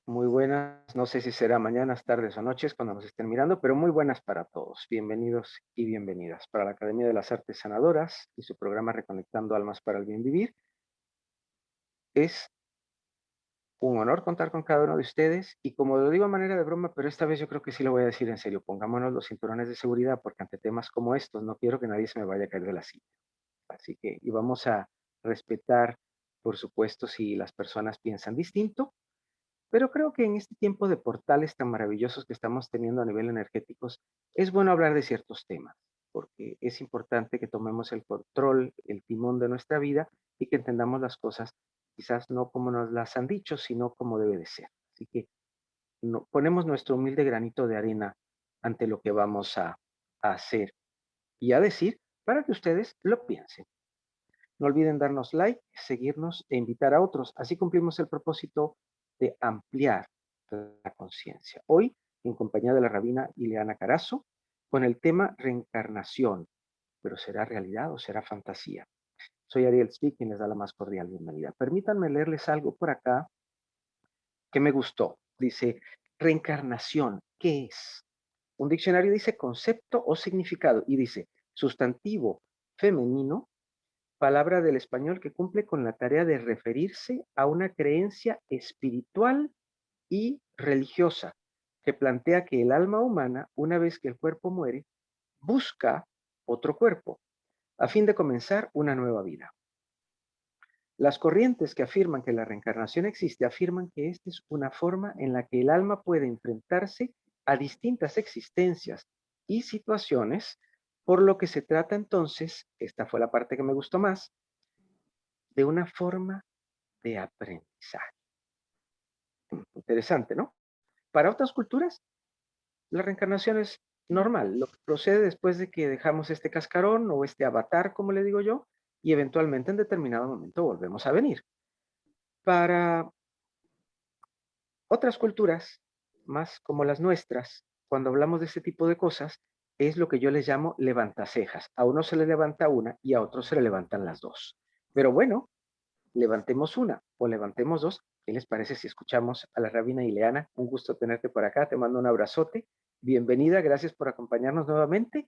Muy buenas, no sé si será mañanas, tardes o noches cuando nos estén mirando, pero muy buenas para todos. Bienvenidos y bienvenidas para la Academia de las Artes Sanadoras y su programa Reconectando Almas para el Bien Vivir. Es un honor contar con cada uno de ustedes y como lo digo a manera de broma, pero esta vez yo creo que sí lo voy a decir en serio, pongámonos los cinturones de seguridad porque ante temas como estos no quiero que nadie se me vaya a caer de la silla. Así que, y vamos a respetar, por supuesto, si las personas piensan distinto. Pero creo que en este tiempo de portales tan maravillosos que estamos teniendo a nivel energéticos, es bueno hablar de ciertos temas, porque es importante que tomemos el control, el timón de nuestra vida y que entendamos las cosas quizás no como nos las han dicho, sino como debe de ser. Así que ponemos nuestro humilde granito de arena ante lo que vamos a hacer y a decir para que ustedes lo piensen. No olviden darnos like, seguirnos e invitar a otros. Así cumplimos el propósito de ampliar la conciencia. Hoy, en compañía de la rabina Ileana Carazo, con el tema reencarnación. ¿Pero será realidad o será fantasía? Soy Ariel Speak, quien les da la más cordial bienvenida. Permítanme leerles algo por acá que me gustó. Dice, reencarnación, ¿qué es? Un diccionario dice concepto o significado y dice sustantivo femenino, palabra del español que cumple con la tarea de referirse a una creencia espiritual y religiosa que plantea que el alma humana, una vez que el cuerpo muere, busca otro cuerpo a fin de comenzar una nueva vida. Las corrientes que afirman que la reencarnación existe afirman que esta es una forma en la que el alma puede enfrentarse a distintas existencias y situaciones, por lo que se trata entonces, esta fue la parte que me gustó más, de una forma de aprendizaje. Interesante, ¿no? Para otras culturas, la reencarnación es normal, lo que procede después de que dejamos este cascarón o este avatar, como le digo yo, y eventualmente en determinado momento volvemos a venir. Para otras culturas, más como las nuestras, cuando hablamos de este tipo de cosas, es lo que yo les llamo levantacejas. A uno se le levanta una y a otro se le levantan las dos. Pero bueno, levantemos una o levantemos dos. ¿Qué les parece si escuchamos a la rabina Ileana? Un gusto tenerte por acá, te mando un abrazote. Bienvenida, gracias por acompañarnos nuevamente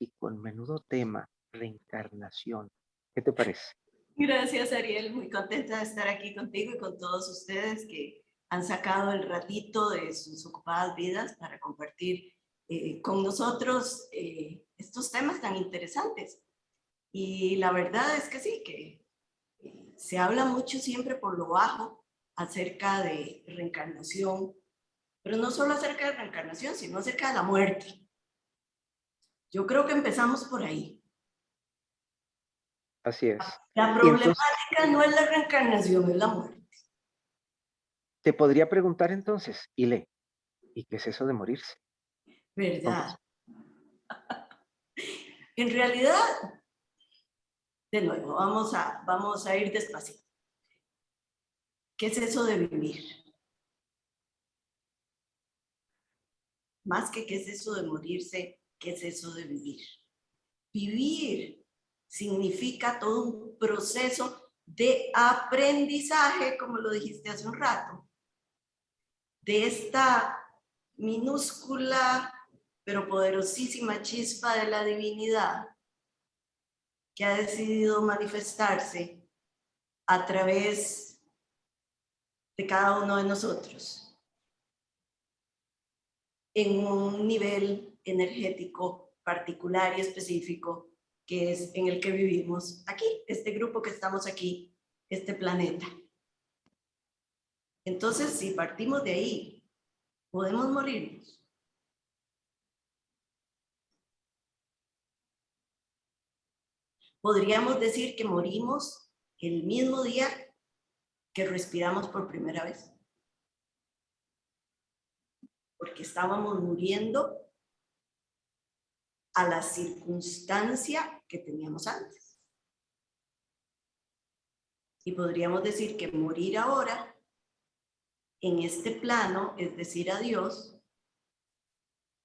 y con menudo tema, reencarnación. ¿Qué te parece? Gracias, Ariel. Muy contenta de estar aquí contigo y con todos ustedes que han sacado el ratito de sus ocupadas vidas para compartir con nosotros estos temas tan interesantes. Y la verdad es que sí, que se habla mucho siempre por lo bajo acerca de reencarnación, pero no solo acerca de reencarnación, sino acerca de la muerte. Yo creo que empezamos por ahí. Así es. La Y entonces, problemática no es la reencarnación, es la muerte, te podría preguntar entonces, Ile, ¿y qué es eso de morirse? Aunque ¿verdad? En realidad, de nuevo, vamos a ir despacito. ¿Qué es eso de vivir? Más que qué es eso de morirse, ¿qué es eso de vivir? Vivir significa todo un proceso de aprendizaje, como lo dijiste hace un rato, de esta minúscula pero poderosísima chispa de la divinidad que ha decidido manifestarse a través de cada uno de nosotros en un nivel energético particular y específico que es en el que vivimos aquí, este grupo que estamos aquí, este planeta. Entonces, si partimos de ahí, podemos morirnos. Podríamos decir que morimos el mismo día que respiramos por primera vez, porque estábamos muriendo a la circunstancia que teníamos antes. Y podríamos decir que morir ahora en este plano es decir adiós,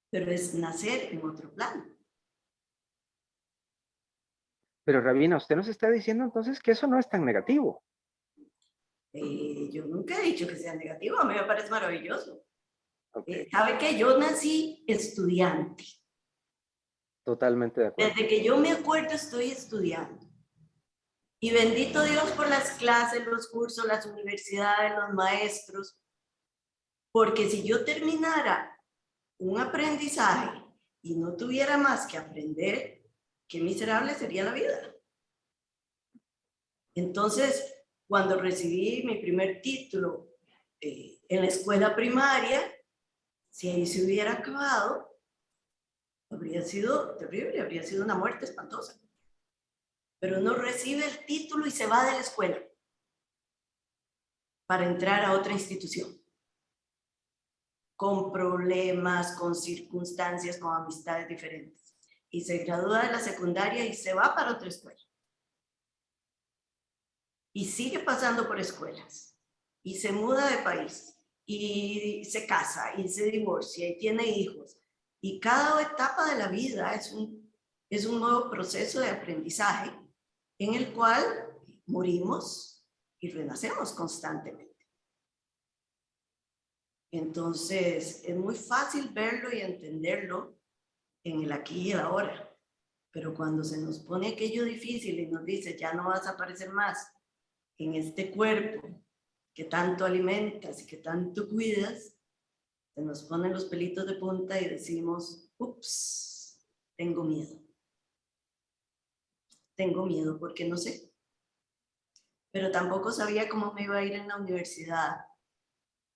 pero es nacer en otro plano. pero Rabina, usted nos está diciendo entonces que eso no es tan negativo. Yo nunca he dicho que sea negativo, a mí me parece maravilloso. Ok, ¿Sabe qué? Yo nací estudiante. totalmente de acuerdo. Desde que yo me acuerdo estoy estudiando. Y bendito Dios por las clases, los cursos, las universidades, los maestros, porque si yo terminara un aprendizaje y no tuviera más que aprender, qué miserable sería la vida. Entonces, cuando recibí mi primer título en la escuela primaria, si ahí se hubiera acabado, habría sido terrible, habría sido una muerte espantosa. Pero uno recibe el título y se va de la escuela para entrar a otra institución, con problemas, con circunstancias, con amistades diferentes. Y se gradúa de la secundaria y se va para otra escuela. Y sigue pasando por escuelas. Y se muda de país. Y se casa y se divorcia y tiene hijos. Y cada etapa de la vida es un nuevo proceso de aprendizaje en el cual morimos y renacemos constantemente. Entonces, es muy fácil verlo y entenderlo en el aquí y el ahora. Pero cuando se nos pone aquello difícil y nos dice, ya no vas a aparecer más en este cuerpo que tanto alimentas y que tanto cuidas, se nos ponen los pelitos de punta y decimos, ups, tengo miedo. Tengo miedo porque no sé. Pero tampoco sabía cómo me iba a ir en la universidad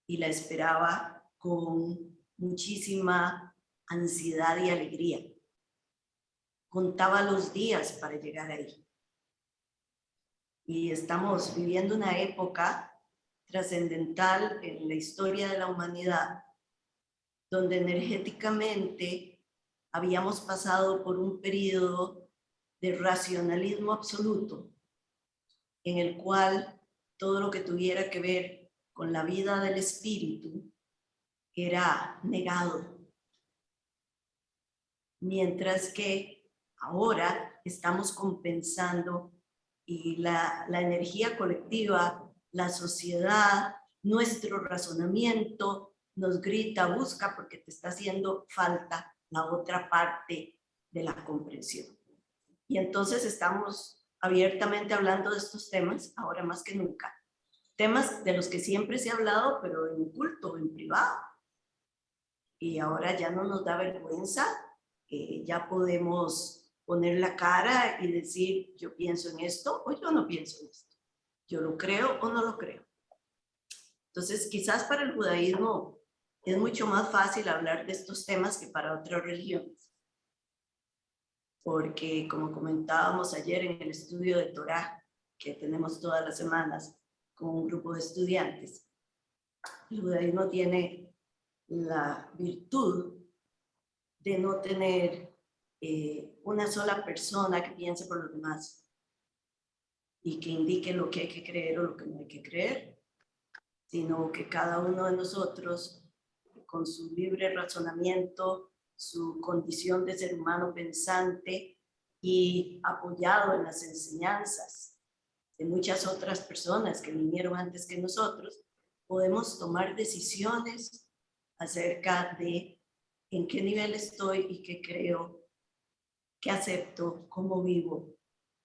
y la esperaba con muchísima ansiedad y alegría. Contaba los días para llegar ahí. Y estamos viviendo una época trascendental en la historia de la humanidad, donde energéticamente habíamos pasado por un periodo de racionalismo absoluto, en el cual todo lo que tuviera que ver con la vida del espíritu era negado, mientras que ahora estamos compensando y la energía colectiva, la sociedad, nuestro razonamiento nos grita, busca porque te está haciendo falta la otra parte de la comprensión. Y entonces estamos abiertamente hablando de estos temas, ahora más que nunca. Temas de los que siempre se ha hablado, pero en oculto, en privado. Y ahora ya no nos da vergüenza, ya podemos poner la cara y decir, yo pienso en esto o yo no pienso en esto. Yo lo creo o no lo creo. Entonces, quizás para el judaísmo es mucho más fácil hablar de estos temas que para otras religiones. Porque, como comentábamos ayer en el estudio de Torah, que tenemos todas las semanas con un grupo de estudiantes, el judaísmo tiene la virtud de no tener una sola persona que piense por los demás y que indique lo que hay que creer o lo que no hay que creer, sino que cada uno de nosotros, con su libre razonamiento, su condición de ser humano pensante y apoyado en las enseñanzas de muchas otras personas que vinieron antes que nosotros, podemos tomar decisiones acerca de en qué nivel estoy y qué creo, qué acepto, cómo vivo,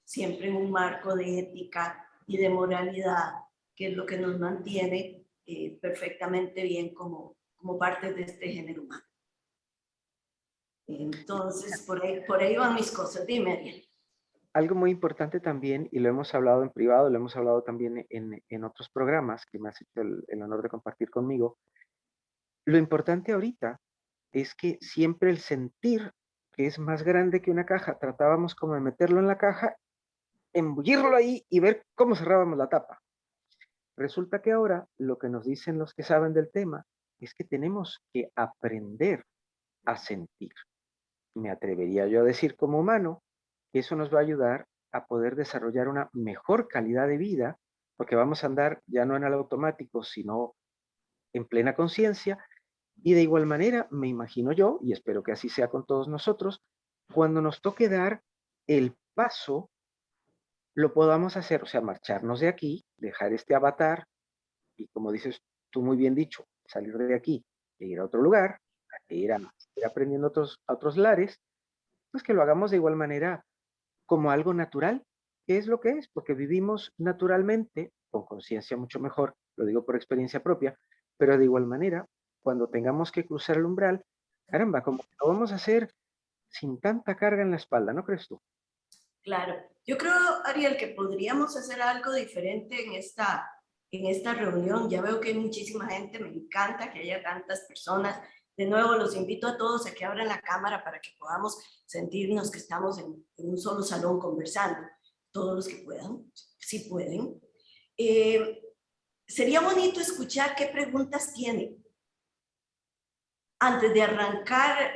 siempre en un marco de ética y de moralidad, que es lo que nos mantiene perfectamente bien como parte de este género humano. Entonces, por ahí van mis cosas. Dime, Ariel. Algo muy importante también, y lo hemos hablado en privado, lo hemos hablado también en otros programas que me has hecho el honor de compartir conmigo. Lo importante ahorita es que siempre el sentir, que es más grande que una caja, tratábamos como de meterlo en la caja, embullirlo ahí y ver cómo cerrábamos la tapa. Resulta que ahora lo que nos dicen los que saben del tema es que tenemos que aprender a sentir. Me atrevería yo a decir como humano que eso nos va a ayudar a poder desarrollar una mejor calidad de vida, porque vamos a andar ya no en el automático, sino en plena conciencia. Y de igual manera, me imagino yo, y espero que así sea con todos nosotros, cuando nos toque dar el paso, lo podamos hacer, o sea, marcharnos de aquí, dejar este avatar, y como dices tú muy bien dicho, salir de aquí e ir a otro lugar, e ir aprendiendo a otros lares, pues que lo hagamos de igual manera como algo natural, que es lo que es, porque vivimos naturalmente, con conciencia mucho mejor, lo digo por experiencia propia, pero de igual manera, cuando tengamos que cruzar el umbral, caramba, como que lo vamos a hacer sin tanta carga en la espalda, ¿no crees tú? Claro, yo creo, Ariel, que podríamos hacer algo diferente en esta reunión. Ya veo que hay muchísima gente, me encanta que haya tantas personas. De nuevo, los invito a todos a que abran la cámara para que podamos sentirnos que estamos en un solo salón conversando. Todos los que puedan, si pueden. Sería bonito escuchar qué preguntas tienen antes de arrancar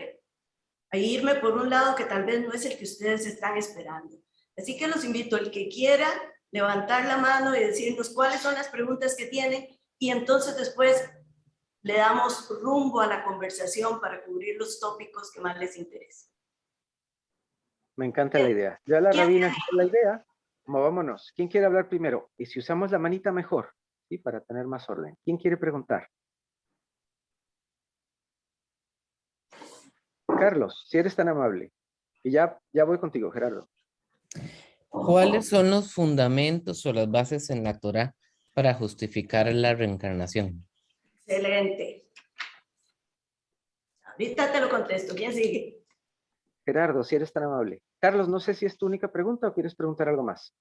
a irme por un lado que tal vez no es el que ustedes están esperando. Así que los invito, el que quiera, levantar la mano y decirnos cuáles son las preguntas que tienen y entonces después le damos rumbo a la conversación para cubrir los tópicos que más les interesen. Me encanta la idea. Ya la ¿Quién? rabina con la idea, como vámonos. ¿Quién quiere hablar primero? Y si usamos la manita mejor, ¿sí? Para tener más orden. ¿Quién quiere preguntar? Carlos, si eres tan amable. Y ya voy contigo, Gerardo. ¿Cuáles son los fundamentos o las bases en la Torá para justificar la reencarnación? Excelente. Ahorita te lo contesto. ¿Quién sigue? Gerardo, si eres tan amable. Carlos, no sé si es tu única pregunta o quieres preguntar algo más.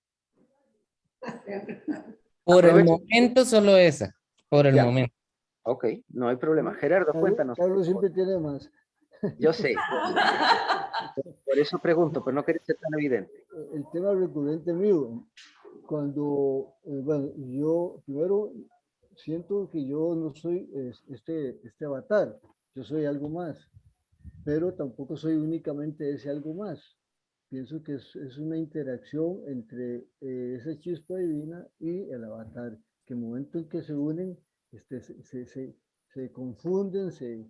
Por el Aprovecha. momento solo esa, por el Ya, momento. ok, no hay problema. Gerardo, cuéntanos. Carlos siempre tiene más. Yo sé. Por eso pregunto, pero no quería ser tan evidente. El tema recurrente mío, cuando, bueno, yo primero siento que yo no soy este avatar, yo soy algo más, pero tampoco soy únicamente ese algo más. Pienso que es una interacción entre esa chispa divina y el avatar, que en el momento en que se unen, se confunden, se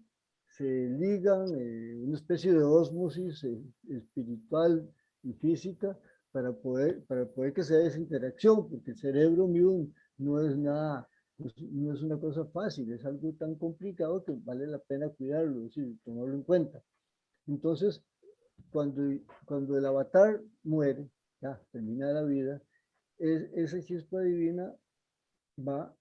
ligan, una especie de ósmosis espiritual y física para poder que se dé esa interacción, porque el cerebro mío no es nada, no es una cosa fácil, es algo tan complicado que vale la pena cuidarlo, es decir, tomarlo en cuenta. Entonces, cuando, cuando el avatar muere, ya termina la vida, esa chispa divina va,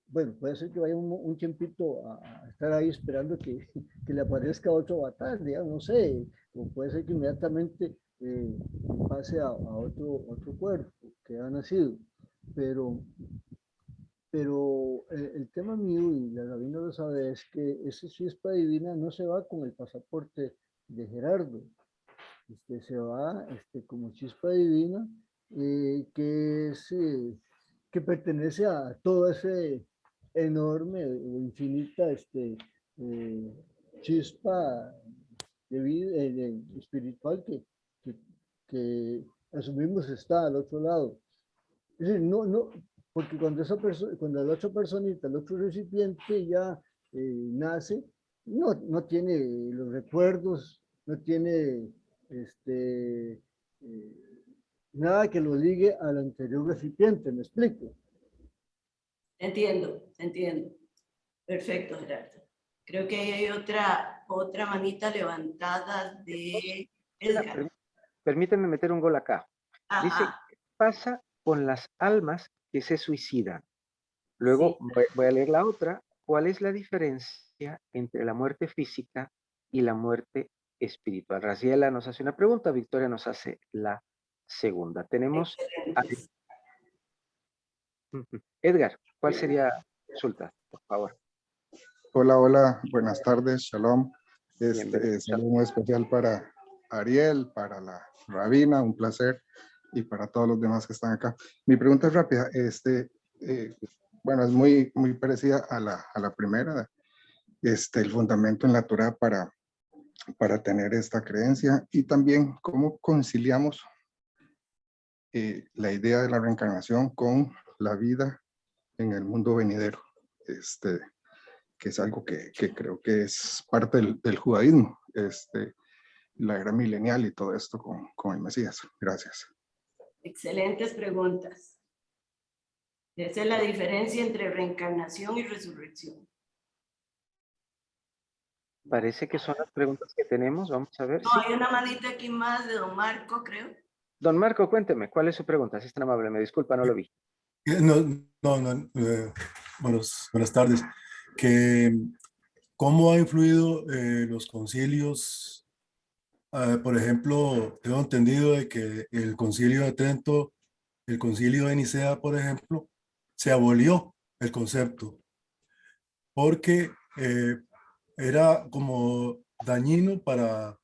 bueno, puede ser que vaya un tiempito a estar ahí esperando que le aparezca otro avatar, digamos, no sé, o puede ser que inmediatamente pase a otro cuerpo que ha nacido, pero, pero el tema mío, y la rabina lo sabe, es que esa chispa divina no se va con el pasaporte de Gerardo, se va como chispa divina, que pertenece a toda ese enorme o infinita chispa de vida espiritual que, que asumimos está al otro lado. Es decir, no, porque cuando esa persona, cuando la otra personita, el otro recipiente ya nace, no tiene los recuerdos, no tiene nada que lo ligue al anterior recipiente, ¿me explico? Entiendo, entiendo. Perfecto, Gerardo. Creo que hay otra manita levantada de Edgar. Permíteme meter un gol acá. Dice, Ajá, ¿qué pasa con las almas que se suicidan? sí. Luego voy a leer la otra. ¿Cuál es la diferencia entre la muerte física y la muerte espiritual? Raciela nos hace una pregunta, Victoria nos hace la segunda. Tenemos a Excelentes. Edgar, ¿cuál sería la consulta, por favor? Hola, hola, buenas tardes, shalom. Bienvenido. Saludo muy especial para Ariel, para la Rabina, un placer, y para todos los demás que están acá. Mi pregunta es rápida, bueno, es muy parecida a la primera, el fundamento en la Torah para tener esta creencia, y también cómo conciliamos la idea de la reencarnación con la vida en el mundo venidero. Que es algo que creo que es parte del judaísmo, la era milenial y todo esto con el Mesías. Gracias. Excelentes preguntas. Esa es la diferencia entre reencarnación y resurrección. Parece que son las preguntas que tenemos. Vamos a ver. No, Sí. hay una manita aquí más de don Marco, creo. Don Marco, cuénteme, ¿cuál es su pregunta? Si es tan amable, me disculpa, no lo vi. No, no, buenas tardes. Que, ¿cómo ha influido los concilios? Por ejemplo, tengo entendido de que el concilio de Trento, el concilio de Nicea, por ejemplo, se abolió el concepto porque era como dañino para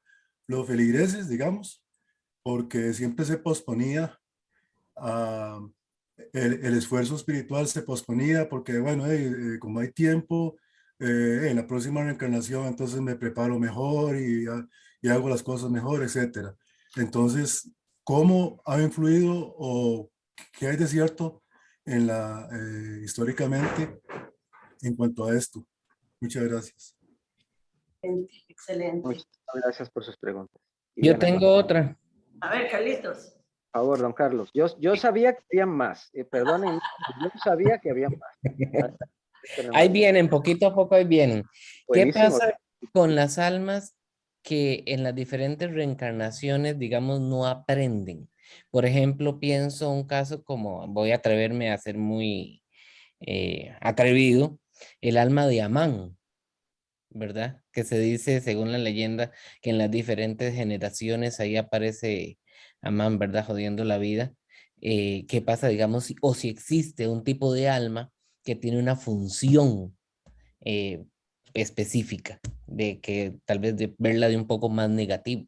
los feligreses, digamos, porque siempre se posponía a el esfuerzo espiritual se posponía porque, bueno, como hay tiempo, en la próxima reencarnación, entonces me preparo mejor y hago las cosas mejor, etcétera. Entonces, ¿cómo ha influido o qué hay de cierto en históricamente en cuanto a esto? Muchas gracias. Excelente. Muchas gracias por sus preguntas. Yo Iliana, tengo otra. A ver, Carlitos. por favor, don Carlos. Yo sabía que había más. Perdonen, yo sabía que había más. Ahí vienen, poquito a poco ahí vienen. ¿Qué Buenísimo. pasa con las almas que en las diferentes reencarnaciones, digamos, no aprenden? Por ejemplo, pienso un caso como, voy a atreverme a ser muy atrevido, el alma de Amán, ¿verdad? Que se dice, según la leyenda, que en las diferentes generaciones ahí aparece Amán, ¿verdad? Jodiendo la vida. ¿Qué pasa, digamos, o si existe un tipo de alma que tiene una función eh, específica, de que tal vez de verla de un poco más negativo,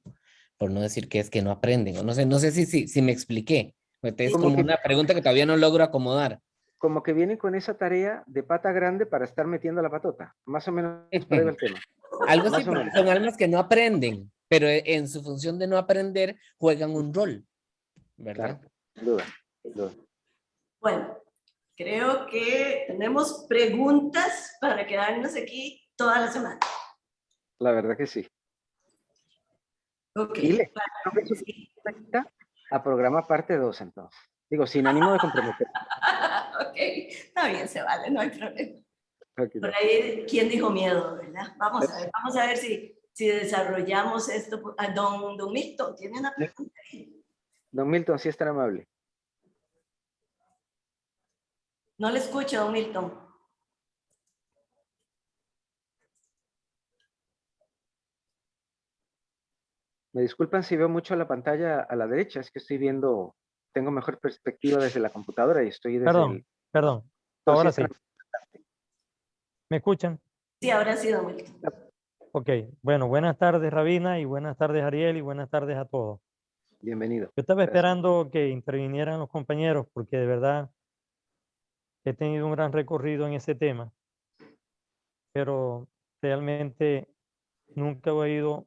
por no decir que es que no aprenden, o no sé si me expliqué. Es Como como que, una pregunta que todavía no logro acomodar. como que vienen con esa tarea de pata grande para estar metiendo la patota. Más o menos por ahí va el tema. Algo así, Más o porque menos. son almas que no aprenden, pero en su función de no aprender juegan un rol, ¿verdad? Claro, sin duda, sin duda. Bueno, creo que tenemos preguntas para quedarnos aquí toda la semana. La verdad que sí. Ok. Ile, creo que eso Sí. afecta a programa parte 2 entonces. Digo, sin ánimo de comprometer. Ok, está bien, se vale, no hay problema. Ok, Por ahí, ¿quién dijo miedo, verdad? Vamos a ver si desarrollamos esto. Don Milton, ¿tiene una pregunta ahí? Don Milton, si es tan amable. No le escucho, don Milton. Me disculpan si veo mucho la pantalla a la derecha, es que estoy viendo, tengo mejor perspectiva desde la computadora y estoy desde el... Perdón, Pero ahora es tan sí. ¿Me escuchan? Sí, ahora sí, don Milton. Ok, bueno, buenas tardes Rabina y buenas tardes Ariel y buenas tardes a todos. bienvenido. Yo estaba Gracias. esperando que intervinieran los compañeros porque de verdad he tenido un gran recorrido en ese tema, pero realmente nunca he oído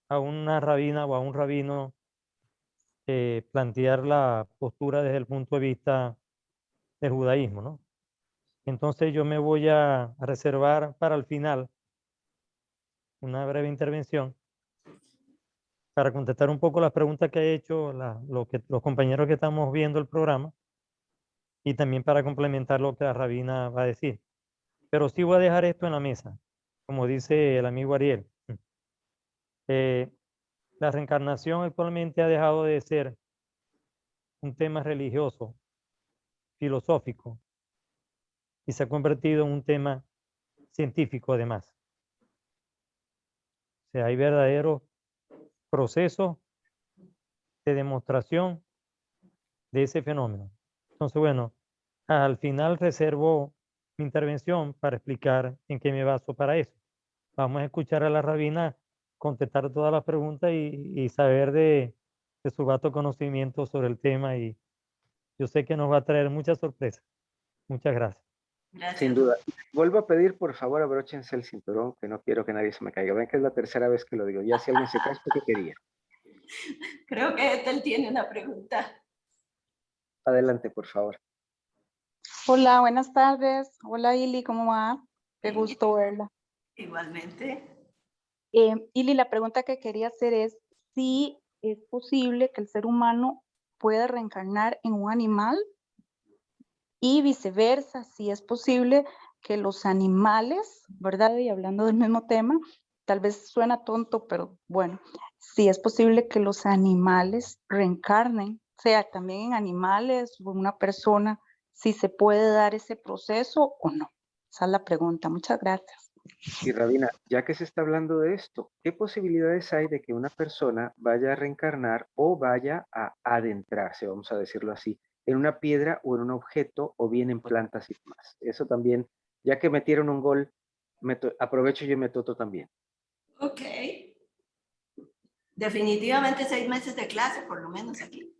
a una rabina o a un rabino plantear la postura desde el punto de vista del judaísmo, ¿no? Entonces yo me voy a reservar para el final una breve intervención para contestar un poco las preguntas que ha hecho los compañeros que estamos viendo el programa y también para complementar lo que la rabina va a decir. Pero sí voy a dejar esto en la mesa, como dice el amigo Ariel. La reencarnación actualmente ha dejado de ser un tema religioso, filosófico, y se ha convertido en un tema científico además. O sea, hay verdaderos procesos de demostración de ese fenómeno. Entonces, bueno, al final reservo mi intervención para explicar en qué me baso para eso. Vamos a escuchar a la rabina contestar todas las preguntas y saber de su vasto conocimiento sobre el tema y yo sé que nos va a traer muchas sorpresas. Muchas gracias. Gracias. Sin duda. Vuelvo a pedir, por favor, abróchense el cinturón, que no quiero que nadie se me caiga. Ven que es la tercera vez que lo digo. Ya si alguien se cae, es porque quería. Creo que él tiene una pregunta. Adelante, por favor. Hola, buenas tardes. Hola, Ili, ¿cómo va? Qué gusto verla. Igualmente. Ili, la pregunta que quería hacer es si es posible que el ser humano pueda reencarnar en un animal y viceversa, si es posible que los animales, ¿verdad? Y hablando del mismo tema, tal vez suena tonto, pero bueno, si es posible que los animales reencarnen, sea también en animales o en una persona, si se puede dar ese proceso o no. Esa es la pregunta. Muchas gracias. Y Rabina, ya que se está hablando de esto, ¿qué posibilidades hay de que una persona vaya a reencarnar o vaya a adentrarse, vamos a decirlo así, en una piedra o en un objeto o bien en plantas y demás? Eso también, ya que metieron un gol, aprovecho yo y me toto también. Ok. Definitivamente 6 meses de clase, por lo menos aquí.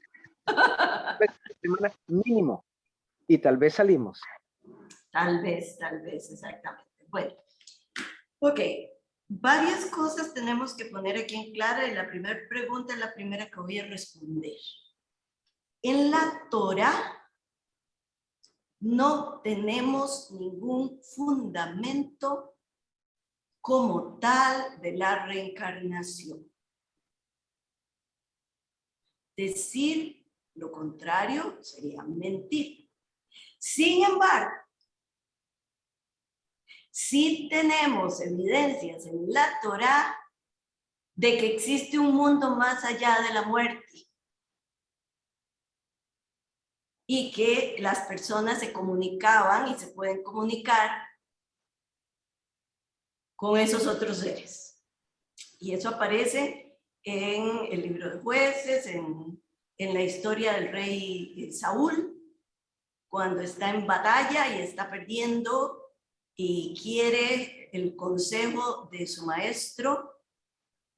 Semana mínimo. Y tal vez salimos. Tal vez, exactamente. Bueno, ok. Varias cosas tenemos que poner aquí en clara y la primera pregunta es la primera que voy a responder. En la Torah no tenemos ningún fundamento como tal de la reencarnación. Decir lo contrario sería mentir. Sin embargo, sí tenemos evidencias en la Torá de que existe un mundo más allá de la muerte y que las personas se comunicaban y se pueden comunicar con esos otros seres. Y eso aparece en el libro de Jueces, en la historia del rey Saúl, cuando está en batalla y está perdiendo y quiere el consejo de su maestro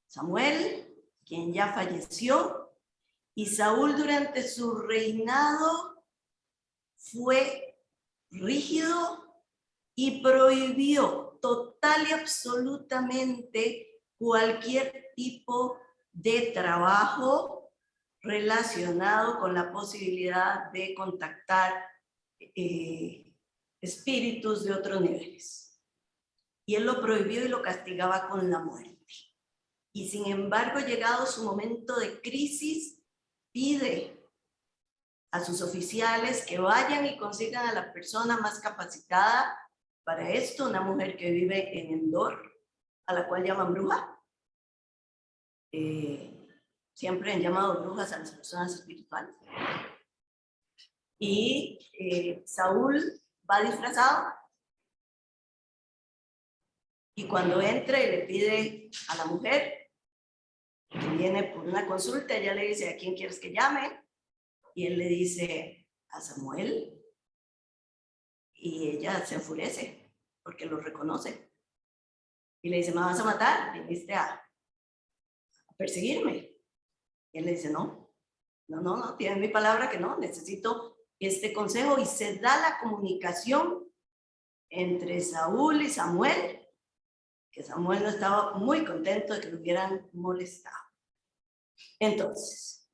Samuel, quien ya falleció, y Saúl durante su reinado fue rígido y prohibió total y absolutamente cualquier tipo de trabajo relacionado con la posibilidad de contactar espíritus de otros niveles. Y él lo prohibió y lo castigaba con la muerte. Y sin embargo, llegado su momento de crisis, pide a sus oficiales que vayan y consigan a la persona más capacitada para esto, una mujer que vive en Endor, a la cual llaman bruja. Siempre han llamado brujas a las personas espirituales. Y Saúl va disfrazado. Y cuando entra y le pide a la mujer, que viene por una consulta, ella le dice, ¿a quién quieres que llame? Y él le dice, a Samuel. Y ella se enfurece porque lo reconoce. Y le dice, ¿me vas a matar? Viniste a perseguirme. Y él le dice, no, tienes mi palabra que no, necesito este consejo. Y se da la comunicación entre Saúl y Samuel, que Samuel no estaba muy contento de que lo hubieran molestado. Entonces,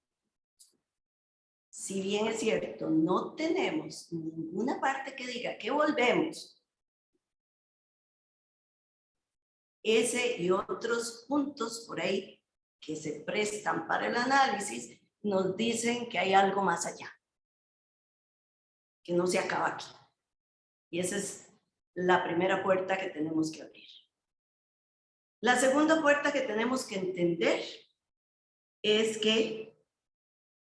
si bien es cierto, no tenemos ninguna parte que diga que volvemos, ese y otros puntos por ahí que se prestan para el análisis nos dicen que hay algo más allá, que no se acaba aquí. Y esa es la primera puerta que tenemos que abrir. La segunda puerta que tenemos que entender es que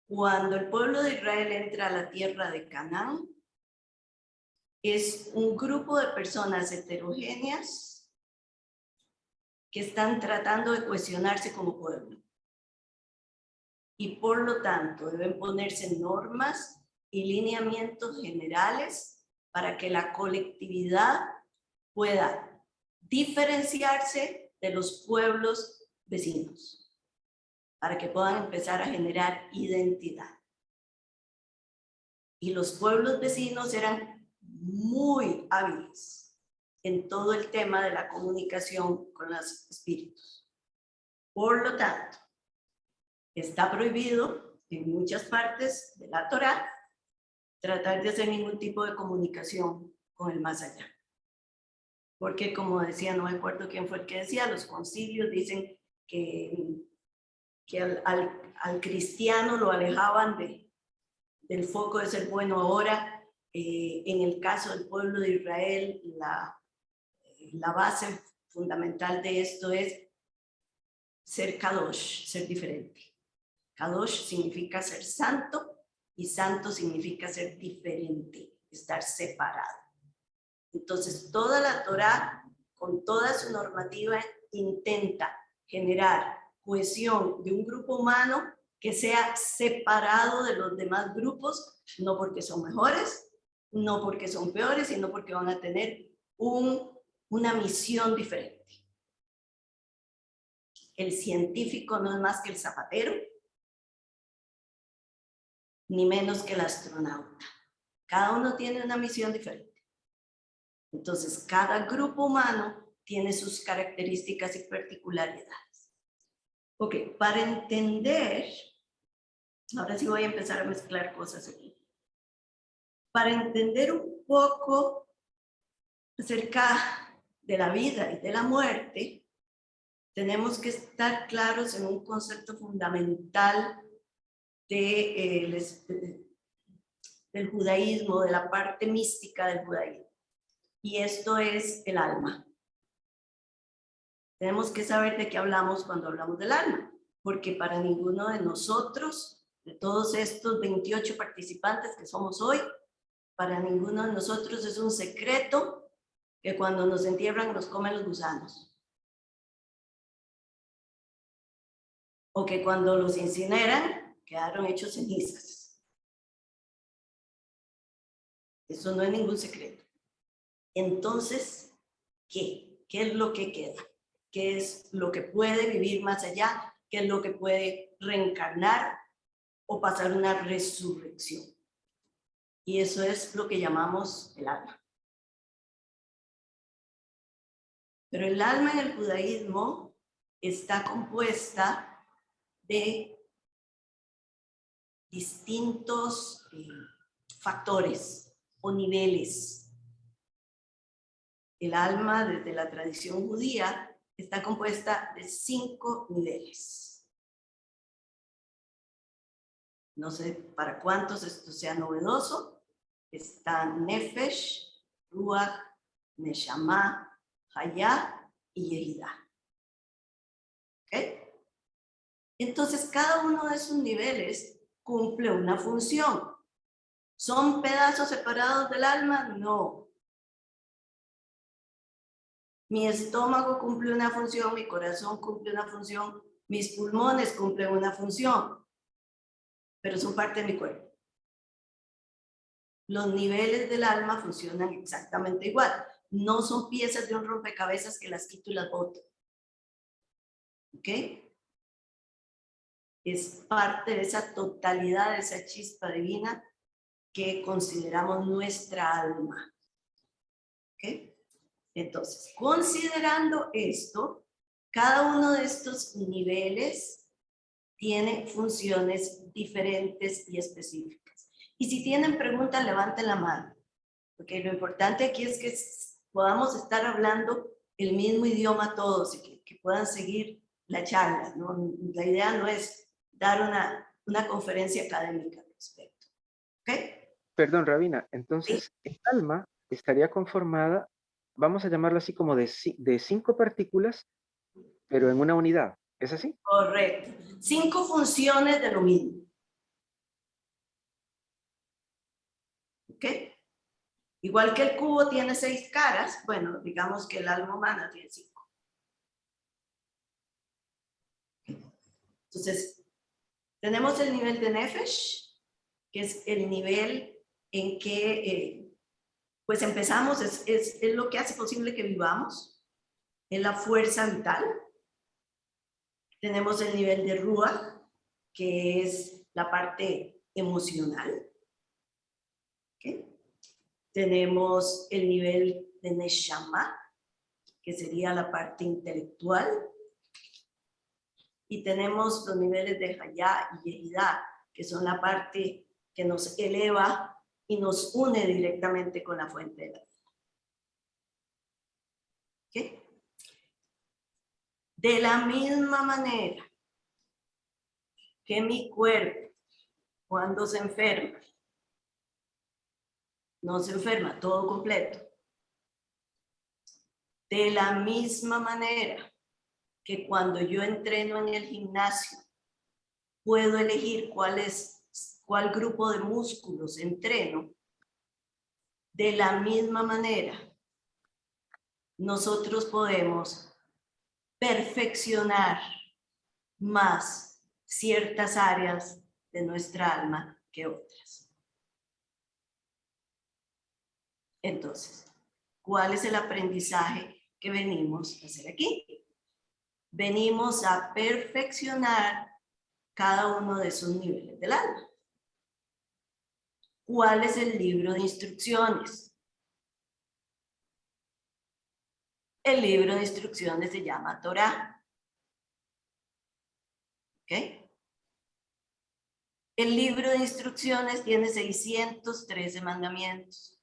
cuando el pueblo de Israel entra a la tierra de Canaán, es un grupo de personas heterogéneas que están tratando de cohesionarse como pueblo. Y por lo tanto deben ponerse normas y lineamientos generales para que la colectividad pueda diferenciarse de los pueblos vecinos, para que puedan empezar a generar identidad. Y los pueblos vecinos eran muy hábiles en todo el tema de la comunicación con los espíritus. Por lo tanto, está prohibido en muchas partes de la Torá tratar de hacer ningún tipo de comunicación con el más allá. Porque como decía, no me acuerdo quién fue el que decía, los concilios dicen que al cristiano lo alejaban del foco de ser bueno ahora En el caso del pueblo de Israel, la base fundamental de esto es ser kadosh, ser diferente. Kadosh significa ser santo y santo significa ser diferente, estar separado. Entonces, toda la Torá, con toda su normativa, intenta generar cohesión de un grupo humano que sea separado de los demás grupos, no porque son mejores, no porque son peores, sino porque van a tener una misión diferente. El científico no es más que el zapatero, ni menos que el astronauta. Cada uno tiene una misión diferente. Entonces, cada grupo humano tiene sus características y particularidades. Ok, para entender, ahora sí voy a empezar a mezclar cosas aquí. Para entender un poco acerca de la vida y de la muerte, tenemos que estar claros en un concepto fundamental del judaísmo, de la parte mística del judaísmo. Y esto es el alma. Tenemos que saber de qué hablamos cuando hablamos del alma, porque para ninguno de nosotros, de todos estos 28 participantes que somos hoy, para ninguno de nosotros es un secreto que cuando nos entierran nos comen los gusanos. O que cuando los incineran quedaron hechos cenizas. Eso no es ningún secreto. Entonces, ¿qué? ¿Qué es lo que queda? ¿Qué es lo que puede vivir más allá? ¿Qué es lo que puede reencarnar o pasar una resurrección? Y eso es lo que llamamos el alma. Pero el alma en el judaísmo está compuesta de distintos factores o niveles. El alma, desde la tradición judía, está compuesta de 5 niveles. No sé para cuántos esto sea novedoso. Está Nefesh, Ruach, Neshama, Hayá y Yehidá. ¿Ok? Entonces, cada uno de esos niveles cumple una función. ¿Son pedazos separados del alma? No. Mi estómago cumple una función, mi corazón cumple una función, mis pulmones cumplen una función, pero son parte de mi cuerpo. Los niveles del alma funcionan exactamente igual. No son piezas de un rompecabezas que las quito y las boto. ¿Ok? Es parte de esa totalidad, de esa chispa divina que consideramos nuestra alma. ¿Ok? Entonces, considerando esto, cada uno de estos niveles tiene funciones diferentes y específicas. Y si tienen preguntas, levanten la mano, porque lo importante aquí es que podamos estar hablando el mismo idioma todos y que puedan seguir la charla, ¿no? La idea no es dar una conferencia académica al respecto. ¿Ok? Perdón, Rabina, entonces el alma estaría conformada, vamos a llamarlo así como de 5 partículas, pero en una unidad. ¿Es así? Correcto. 5 funciones de lo mismo. ¿Ok? Igual que el cubo tiene 6 caras, bueno, digamos que el alma humana tiene 5. Entonces, tenemos el nivel de Nefesh, que es el nivel en que pues empezamos, es lo que hace posible que vivamos, es la fuerza vital. Tenemos el nivel de Ruach, que es la parte emocional. ¿Okay? Tenemos el nivel de Neshama, que sería la parte intelectual. Y tenemos los niveles de Hayá y Yehidá, que son la parte que nos eleva y nos une directamente con la fuente de la vida. ¿Okay? De la misma manera que mi cuerpo, cuando se enferma, no se enferma, todo completo. De la misma manera que cuando yo entreno en el gimnasio, puedo elegir cuál grupo de músculos entreno. De la misma manera, nosotros podemos perfeccionar más ciertas áreas de nuestra alma que otras. Entonces, ¿cuál es el aprendizaje que venimos a hacer aquí? Venimos a perfeccionar cada uno de esos niveles del alma. ¿Cuál es el libro de instrucciones? El libro de instrucciones se llama Torá. ¿Ok? El libro de instrucciones tiene 613 mandamientos.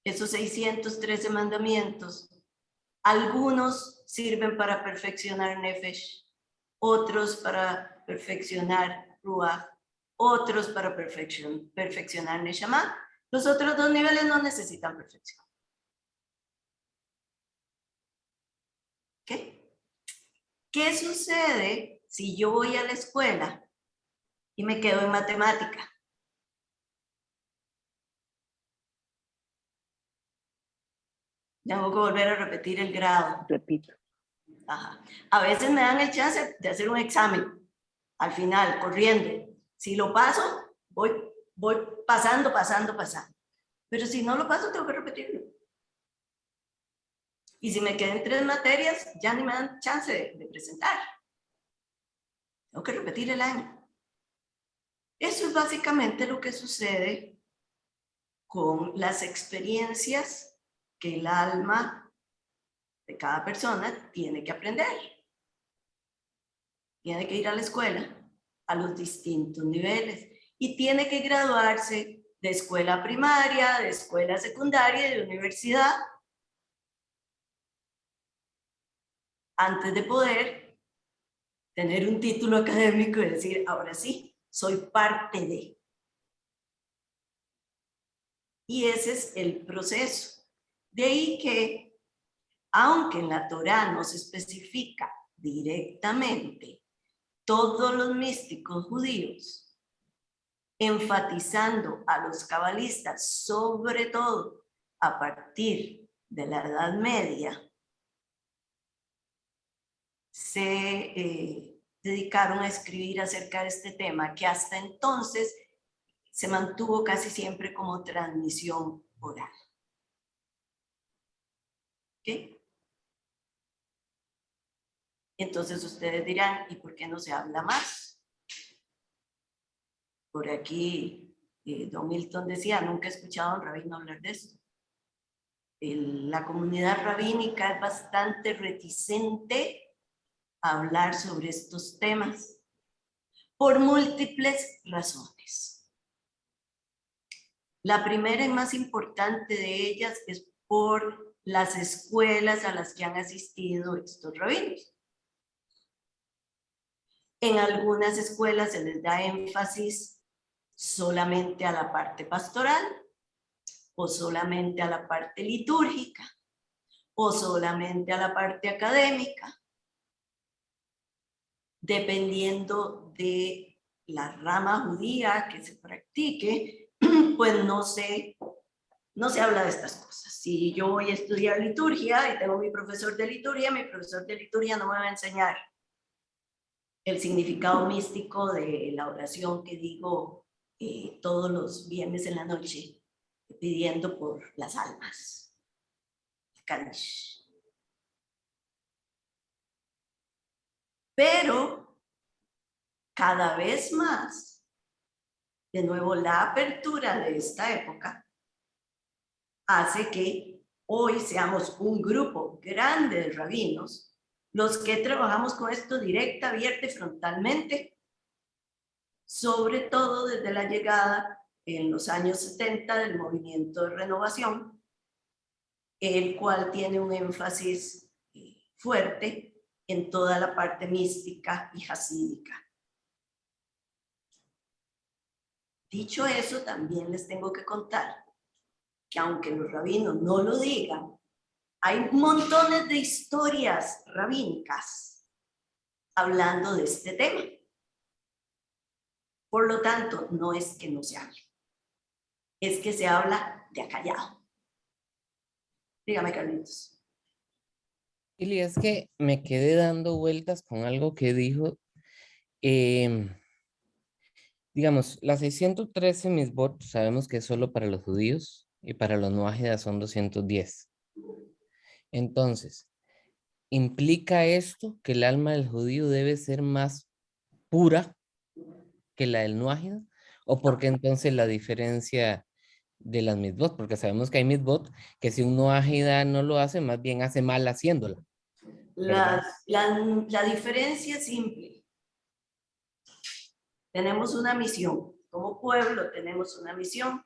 Esos 613 mandamientos, algunos sirven para perfeccionar Nefesh, otros para perfeccionar Ruach, otros para perfeccionar Neshama. Los otros dos niveles no necesitan perfección. ¿Ok? ¿Qué sucede si yo voy a la escuela y me quedo en matemática? Tengo que volver a repetir el grado. Repito. Ajá. A veces me dan el chance de hacer un examen al final, corriendo. Si lo paso, voy pasando. Pero si no lo paso, tengo que repetirlo. Y si me quedan 3 materias, ya ni me dan chance de presentar. Tengo que repetir el año. Eso es básicamente lo que sucede con las experiencias que el alma de cada persona tiene que aprender. Tiene que ir a la escuela a los distintos niveles y tiene que graduarse de escuela primaria, de escuela secundaria y de universidad antes de poder tener un título académico y decir, ahora sí, soy parte de. Y ese es el proceso. De ahí que, aunque en la Torá no se especifica directamente, todos los místicos judíos, enfatizando a los cabalistas, sobre todo a partir de la Edad Media, se dedicaron a escribir acerca de este tema, que hasta entonces se mantuvo casi siempre como transmisión oral. ¿Ok? Entonces ustedes dirán, ¿y por qué no se habla más? Por aquí, don Milton decía, nunca he escuchado a un rabino hablar de esto. La comunidad rabínica es bastante reticente a hablar sobre estos temas por múltiples razones. La primera y más importante de ellas es por las escuelas a las que han asistido estos rabinos. En algunas escuelas se les da énfasis solamente a la parte pastoral, o solamente a la parte litúrgica, o solamente a la parte académica, dependiendo de la rama judía que se practique, pues no se habla de estas cosas. Si yo voy a estudiar liturgia y tengo mi profesor de liturgia no me va a enseñar el significado místico de la oración que digo todos los viernes en la noche, pidiendo por las almas. Kaddish. Pero cada vez más, de nuevo, la apertura de esta época hace que hoy seamos un grupo grande de rabinos los que trabajamos con esto directa, abierta y frontalmente, sobre todo desde la llegada en los años 70 del movimiento de renovación, el cual tiene un énfasis fuerte en toda la parte mística y jasídica. Dicho eso, también les tengo que contar que aunque los rabinos no lo digan, hay montones de historias rabínicas hablando de este tema. Por lo tanto, no es que no se hable, es que se habla de acallado. Dígame, Carlitos. Y es que me quedé dando vueltas con algo que dijo. Digamos, las 613 misbot sabemos que es solo para los judíos y para los noájidas son 210. Entonces, ¿implica esto que el alma del judío debe ser más pura que la del noájida? ¿O por qué entonces la diferencia de las misbot? Porque sabemos que hay misbot que si un noájida no lo hace, más bien hace mal haciéndola. ¿Verdad? La diferencia es simple. Tenemos una misión. Como pueblo tenemos una misión.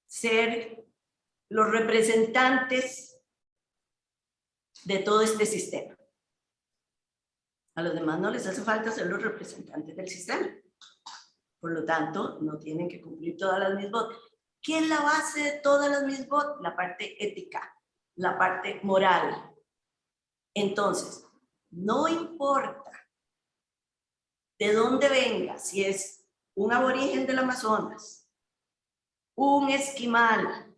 Ser los representantes de todo este sistema. A los demás no les hace falta ser los representantes del sistema. Por lo tanto, no tienen que cumplir todas las misbot. ¿Qué es la base de todas las misbot? La parte ética, la parte moral. Entonces, no importa de dónde venga, si es un aborigen del Amazonas, un esquimal,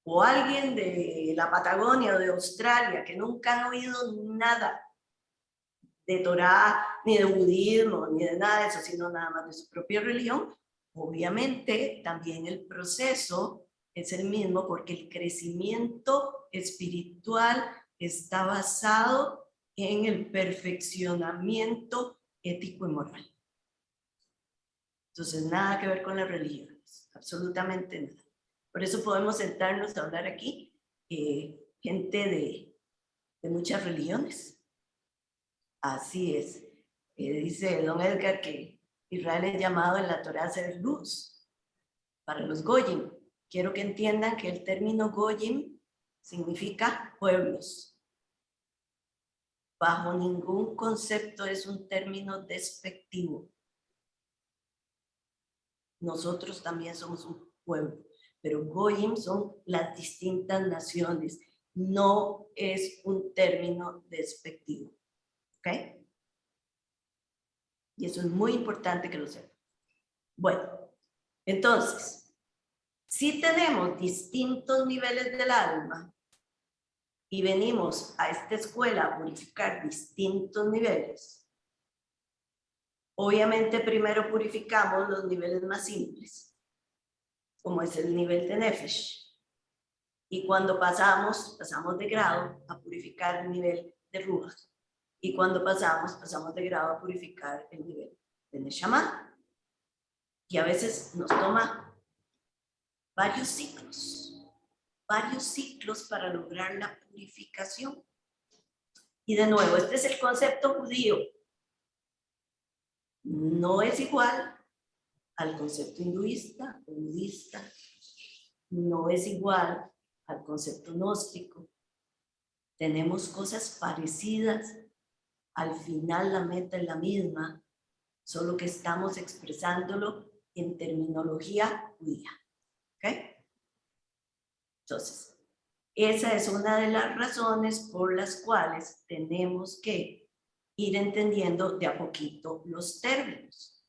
o alguien de la Patagonia o de Australia que nunca han oído nada de Torá, ni de budismo, ni de nada de eso, sino nada más de su propia religión, obviamente también el proceso es el mismo porque el crecimiento espiritual está basado en el perfeccionamiento ético y moral. Entonces, nada que ver con las religiones, absolutamente nada. Por eso podemos sentarnos a hablar aquí, gente de muchas religiones. Así es. Dice don Edgar que Israel es llamado en la Torá a ser luz para los Goyim. Quiero que entiendan que el término Goyim significa pueblos. Bajo ningún concepto es un término despectivo. Nosotros también somos un pueblo, pero Goyim son las distintas naciones. No es un término despectivo. ¿Ok? Y eso es muy importante que lo sepan. Bueno, entonces, si tenemos distintos niveles del alma y venimos a esta escuela a purificar distintos niveles, obviamente primero purificamos los niveles más simples, como es el nivel de Nefesh. Y cuando pasamos de grado a purificar el nivel de Ruach. Y cuando pasamos de grado a purificar el nivel de Neshama. Y a veces nos toma varios ciclos para lograr la purificación. Y de nuevo, este es el concepto judío. No es igual al concepto hinduista o budista. No es igual al concepto gnóstico. Tenemos cosas parecidas. Al final la meta es la misma, solo que estamos expresándolo en terminología judía. ¿Ok? Entonces, esa es una de las razones por las cuales tenemos que ir entendiendo de a poquito los términos.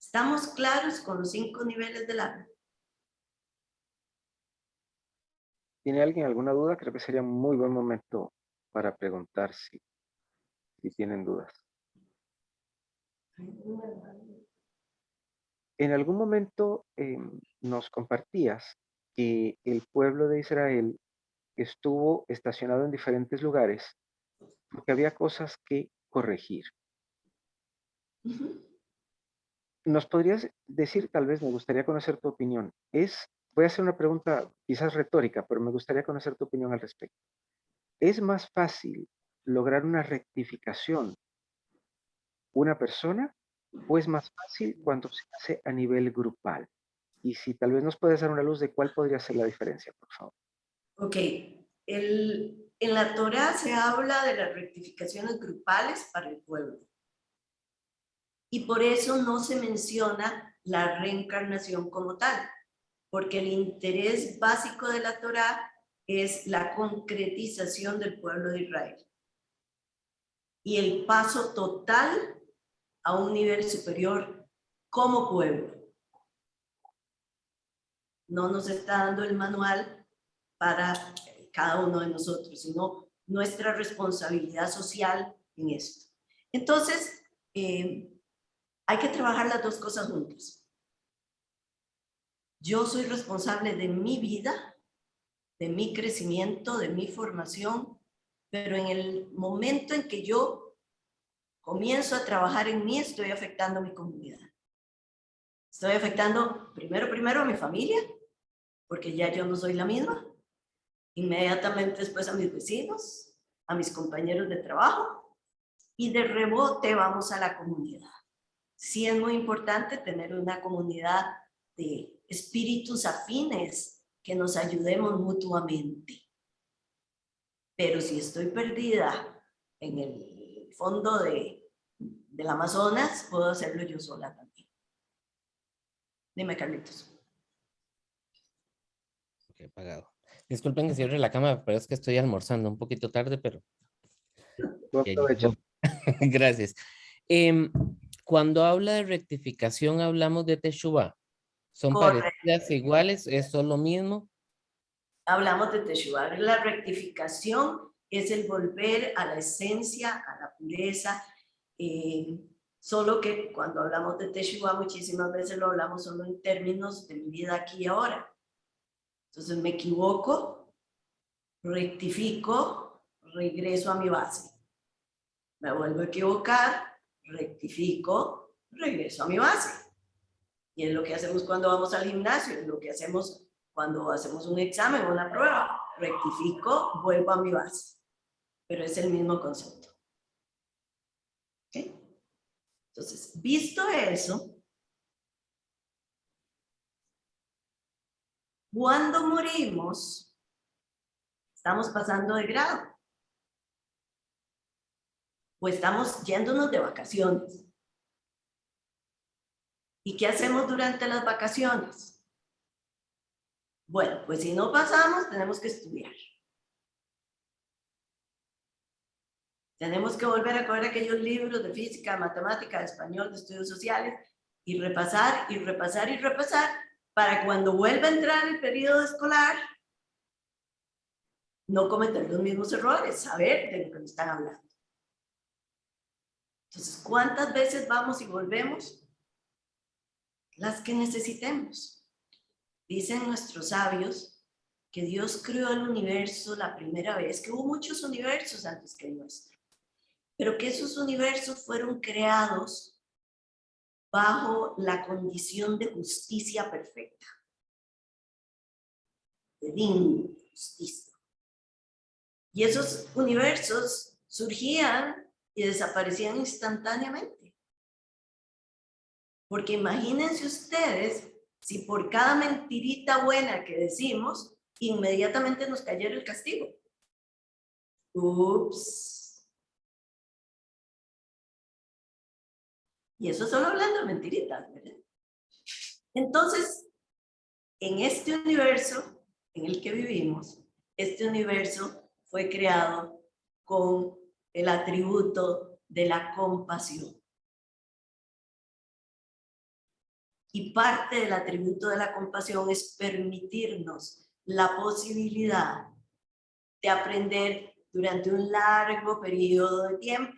¿Estamos claros con los 5 niveles del alma? ¿Tiene alguien alguna duda? Creo que sería un muy buen momento para preguntar si tienen dudas. En algún momento nos compartías que el pueblo de Israel estuvo estacionado en diferentes lugares porque había cosas que corregir. ¿Nos podrías decir, tal vez me gustaría conocer tu opinión? Voy a hacer una pregunta quizás retórica, pero me gustaría conocer tu opinión al respecto. ¿Es más fácil lograr una rectificación una persona o es más fácil cuando se hace a nivel grupal? Y si tal vez nos puedes dar una luz de cuál podría ser la diferencia, por favor. Ok, en la Torá se habla de las rectificaciones grupales para el pueblo. Y por eso no se menciona la reencarnación como tal, porque el interés básico de la Torá es la concretización del pueblo de Israel y el paso total a un nivel superior como pueblo. No nos está dando el manual para cada uno de nosotros, sino nuestra responsabilidad social en esto. Entonces, hay que trabajar las dos cosas juntas. Yo soy responsable de mi vida, de mi crecimiento, de mi formación, pero en el momento en que yo comienzo a trabajar en mí, estoy afectando a mi comunidad. Estoy afectando primero a mi familia, porque ya yo no soy la misma. Inmediatamente después a mis vecinos, a mis compañeros de trabajo, y de rebote vamos a la comunidad. Sí es muy importante tener una comunidad de espíritus afines que nos ayudemos mutuamente. Pero si estoy perdida en el fondo del Amazonas, puedo hacerlo yo sola también. Dime, Carlitos. Ok, apagado. Disculpen que cierre la cámara, pero es que estoy almorzando un poquito tarde, pero... Buen ya provecho. llegó. Gracias. Cuando habla de rectificación, hablamos de Teshuvah. ¿Son Correcto. parecidas, iguales? ¿Es lo mismo? Hablamos de Teshuvah. La rectificación es el volver a la esencia, a la pureza. Solo que cuando hablamos de Teshuvah, muchísimas veces lo hablamos solo en términos de mi vida aquí y ahora. Entonces me equivoco, rectifico, regreso a mi base. Me vuelvo a equivocar, rectifico, regreso a mi base. Y es lo que hacemos cuando vamos al gimnasio, es lo que hacemos cuando hacemos un examen o una prueba. Rectifico, vuelvo a mi base. Pero es el mismo concepto. ¿Okay? Entonces, visto eso, cuando morimos, estamos pasando de grado. O estamos yéndonos de vacaciones. ¿Y qué hacemos durante las vacaciones? Bueno, pues si no pasamos, tenemos que estudiar. Tenemos que volver a coger aquellos libros de física, matemática, de español, de estudios sociales, y repasar, y repasar, y repasar, para cuando vuelva a entrar el periodo escolar, no cometer los mismos errores, saber de lo que me están hablando. Entonces, ¿cuántas veces vamos y volvemos? Las que necesitemos. Dicen nuestros sabios que Dios creó el universo la primera vez, que hubo muchos universos antes que el nuestro, pero que esos universos fueron creados bajo la condición de justicia perfecta, de digno, justicia. Y esos universos surgían y desaparecían instantáneamente. Porque imagínense ustedes si por cada mentirita buena que decimos, inmediatamente nos cayera el castigo. Ups. Y eso solo hablando de mentiritas, ¿verdad? Entonces, en este universo en el que vivimos, este universo fue creado con el atributo de la compasión. Y parte del atributo de la compasión es permitirnos la posibilidad de aprender durante un largo periodo de tiempo.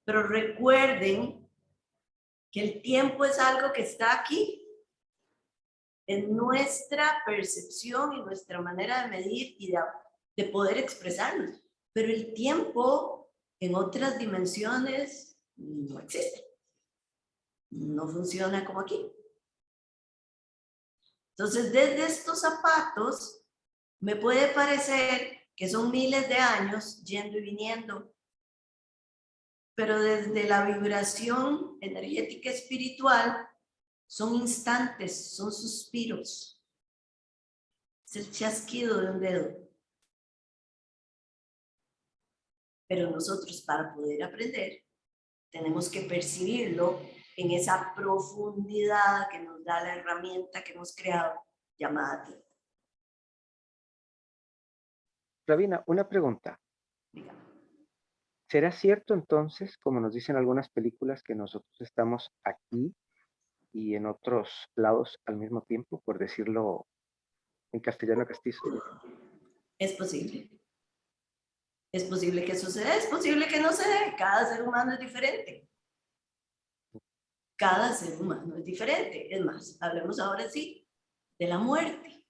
Pero recuerden que el tiempo es algo que está aquí, en nuestra percepción y nuestra manera de medir y de poder expresarnos. Pero el tiempo en otras dimensiones no existe. No funciona como aquí. Entonces, desde estos zapatos, me puede parecer que son miles de años yendo y viniendo, pero desde la vibración energética espiritual son instantes, son suspiros. Es el chasquido de un dedo. Pero nosotros, para poder aprender, tenemos que percibirlo en esa profundidad que nos da la herramienta que hemos creado llamada tiempo. Rabina, una pregunta. Dígame. ¿Será cierto entonces, como nos dicen algunas películas, que nosotros estamos aquí y en otros lados al mismo tiempo, por decirlo en castellano castizo? Es posible. Es posible que suceda, es posible que no se dé. Cada ser humano es diferente. Cada ser humano es diferente. Es más, hablemos ahora sí de la muerte.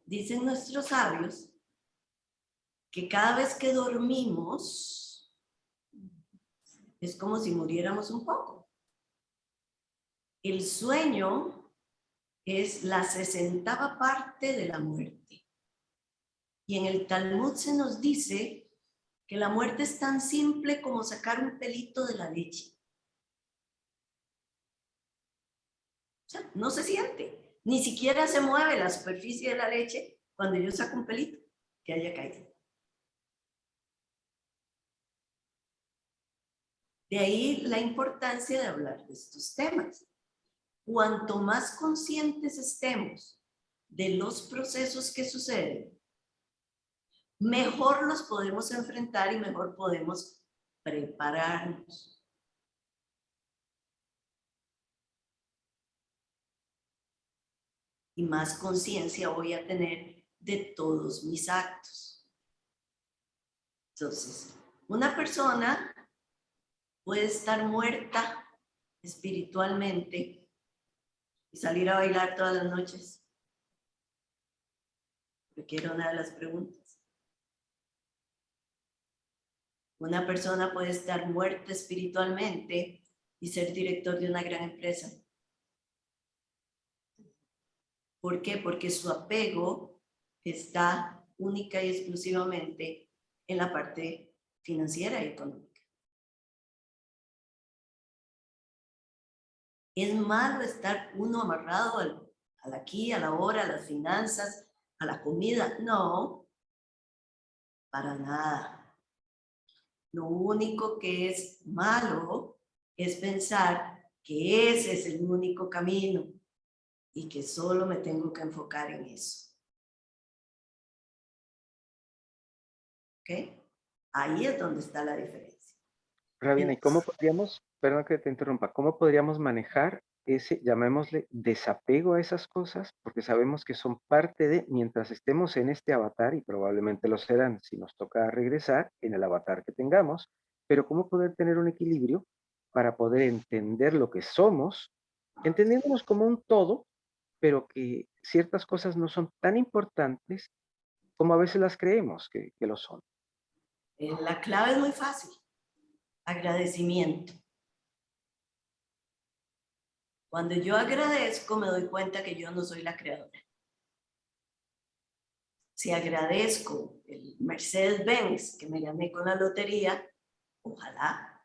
Dicen nuestros sabios que cada vez que dormimos es como si muriéramos un poco. El sueño es la 60ª parte de la muerte. Y en el Talmud se nos dice que la muerte es tan simple como sacar un pelito de la leche. O sea, no se siente, ni siquiera se mueve la superficie de la leche cuando yo saco un pelito que haya caído. De ahí la importancia de hablar de estos temas. Cuanto más conscientes estemos de los procesos que suceden, mejor los podemos enfrentar y mejor podemos prepararnos. Y más conciencia voy a tener de todos mis actos. Entonces, una persona puede estar muerta espiritualmente y salir a bailar todas las noches. Porque era una de las preguntas. Una persona puede estar muerta espiritualmente y ser director de una gran empresa. ¿Por qué? Porque su apego está única y exclusivamente en la parte financiera y económica. ¿Es malo estar uno amarrado al aquí, a la hora, a las finanzas, a la comida? No, para nada. Lo único que es malo es pensar que ese es el único camino y que solo me tengo que enfocar en eso. ¿Ok? Ahí es donde está la diferencia. Rabina, ¿y cómo podríamos, perdón que te interrumpa, cómo podríamos manejar ese, llamémosle, desapego a esas cosas? Porque sabemos que son parte de, mientras estemos en este avatar, y probablemente lo serán si nos toca regresar en el avatar que tengamos, pero cómo poder tener un equilibrio para poder entender lo que somos, entendiéndonos como un todo, pero que ciertas cosas no son tan importantes como a veces las creemos que lo son. La clave es muy fácil. Agradecimiento. Cuando yo agradezco, me doy cuenta que yo no soy la creadora. Si agradezco el Mercedes-Benz que me gané con la lotería, ojalá,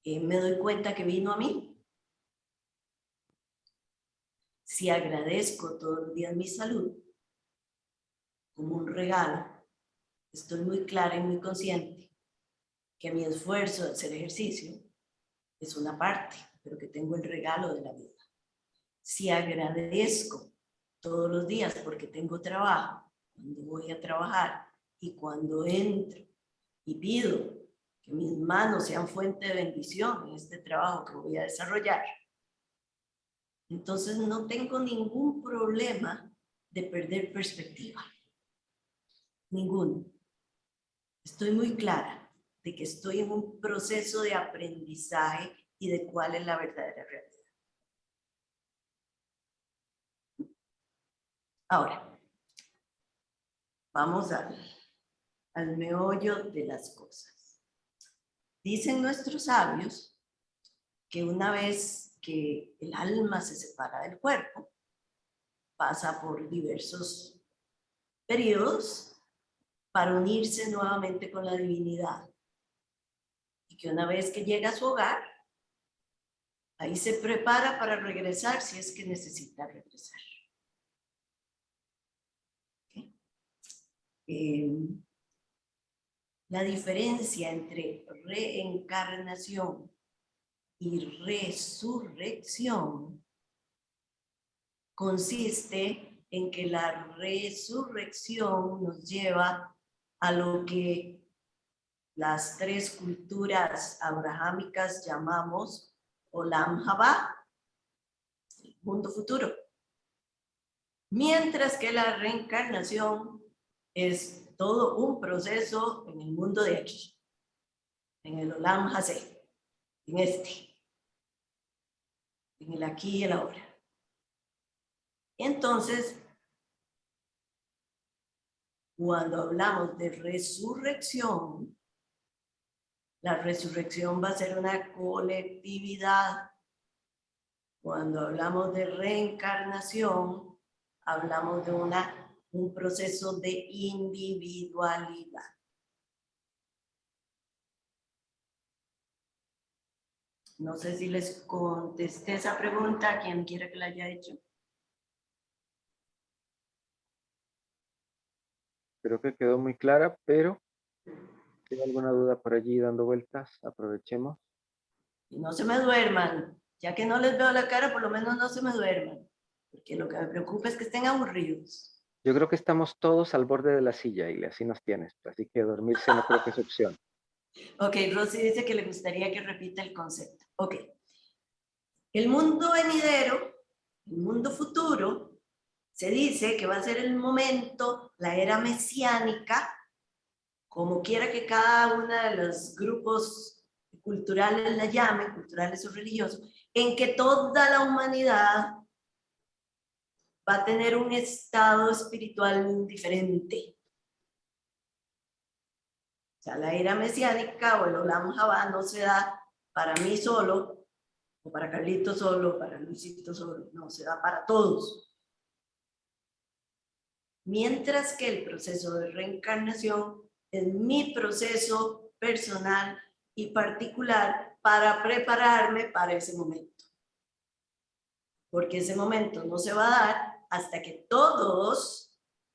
me doy cuenta que vino a mí. Si agradezco todos los días mi salud como un regalo, estoy muy clara y muy consciente que mi esfuerzo de hacer ejercicio es una parte, pero que tengo el regalo de la vida. Si agradezco todos los días porque tengo trabajo, cuando voy a trabajar y cuando entro y pido que mis manos sean fuente de bendición en este trabajo que voy a desarrollar, entonces no tengo ningún problema de perder perspectiva. Ninguno. Estoy muy clara de que estoy en un proceso de aprendizaje y de cuál es la verdadera realidad. Ahora, vamos al meollo de las cosas. Dicen nuestros sabios que una vez que el alma se separa del cuerpo, pasa por diversos periodos para unirse nuevamente con la divinidad. Y que una vez que llega a su hogar, ahí se prepara para regresar si es que necesita regresar. La diferencia entre reencarnación y resurrección consiste en que la resurrección nos lleva a lo que las tres culturas abrahámicas llamamos Olam Haba, el mundo futuro. Mientras que la reencarnación es todo un proceso en el mundo de aquí, en el Olam Hazé, en el aquí y el ahora. Entonces, cuando hablamos de resurrección, la resurrección va a ser una colectividad. Cuando hablamos de reencarnación, hablamos de un proceso de individualidad. No sé si les contesté esa pregunta a quien quiera que la haya hecho. Creo que quedó muy clara, pero ¿tiene alguna duda por allí dando vueltas? Aprovechemos. Y no se me duerman, ya que no les veo la cara, por lo menos no se me duerman, porque lo que me preocupa es que estén aburridos. Yo creo que estamos todos al borde de la silla y así nos tienes, así que dormirse no creo que es opción. Ok, Rosy dice que le gustaría que repita el concepto. Ok. El mundo venidero, el mundo futuro, se dice que va a ser el momento, la era mesiánica, como quiera que cada uno de los grupos culturales la llamen, culturales o religiosos, en que toda la humanidad va a tener un estado espiritual diferente. O sea, la era mesiánica o el Olam Haba no se da para mí solo, o para Carlito solo, para Luisito solo, no, se da para todos. Mientras que el proceso de reencarnación es mi proceso personal y particular para prepararme para ese momento. Porque ese momento no se va a dar hasta que todos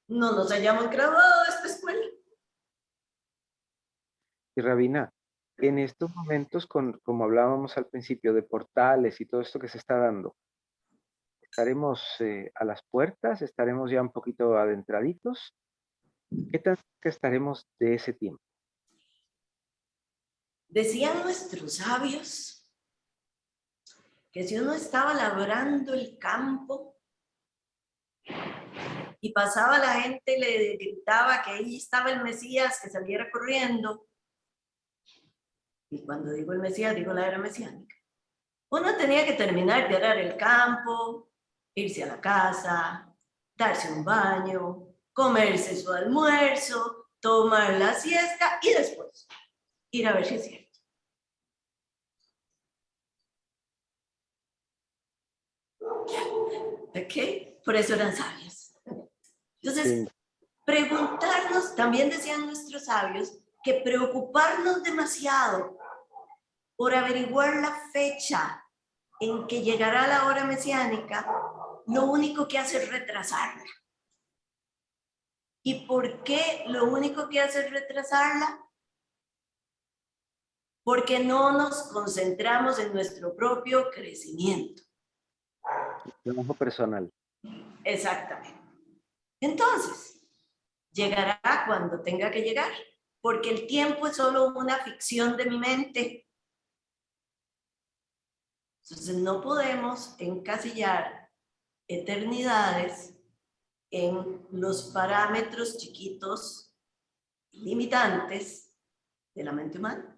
no nos hayamos graduado de esta escuela. Y Rabina, en estos momentos, como hablábamos al principio de portales y todo esto que se está dando, ¿estaremos a las puertas? ¿Estaremos ya un poquito adentraditos? ¿Qué tan cerca estaremos de ese tiempo? Decían nuestros sabios que si uno estaba labrando el campo y pasaba la gente y le gritaba que ahí estaba el Mesías, que saliera corriendo, y cuando digo el Mesías, digo la era mesiánica, uno tenía que terminar de arar el campo, irse a la casa, darse un baño, comerse su almuerzo, tomar la siesta y después ir a ver si es cierto. ¿Ok? Por eso eran sabios. Entonces, preguntarnos, también decían nuestros sabios, que preocuparnos demasiado por averiguar la fecha en que llegará la hora mesiánica, lo único que hace es retrasarla. ¿Y por qué lo único que hace es retrasarla? Porque no nos concentramos en nuestro propio crecimiento. Trabajo personal. Exactamente. Entonces, llegará cuando tenga que llegar, porque el tiempo es solo una ficción de mi mente. Entonces, no podemos encasillar eternidades en los parámetros chiquitos, limitantes de la mente humana.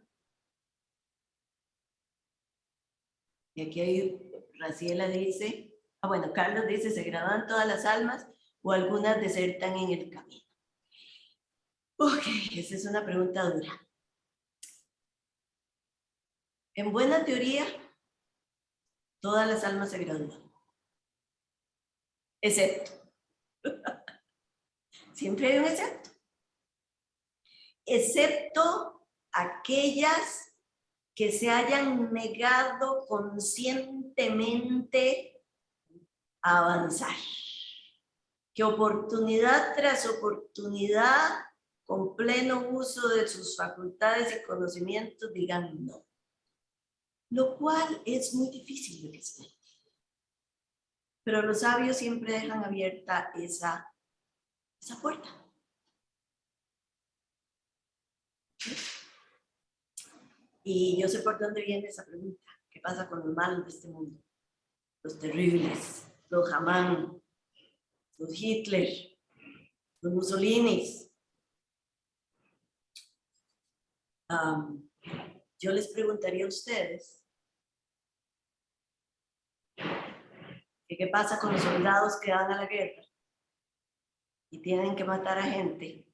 Y aquí hay, Raciela dice, bueno, Carlos dice, se gradúan todas las almas o algunas desertan en el camino. Ok, esa es una pregunta dura. En buena teoría, todas las almas se gradúan. Excepto. Siempre hay un excepto. Excepto aquellas que se hayan negado conscientemente a avanzar. Que oportunidad tras oportunidad, con pleno uso de sus facultades y conocimientos, digan no. lo cual es muy difícil de que se dé. Pero los sabios siempre dejan abierta esa puerta. Y yo sé por dónde viene esa pregunta. ¿Qué pasa con los malos de este mundo? Los terribles, los Hamán, los Hitler, los Mussolinis. Yo les preguntaría a ustedes, ¿qué pasa con los soldados que van a la guerra y tienen que matar a gente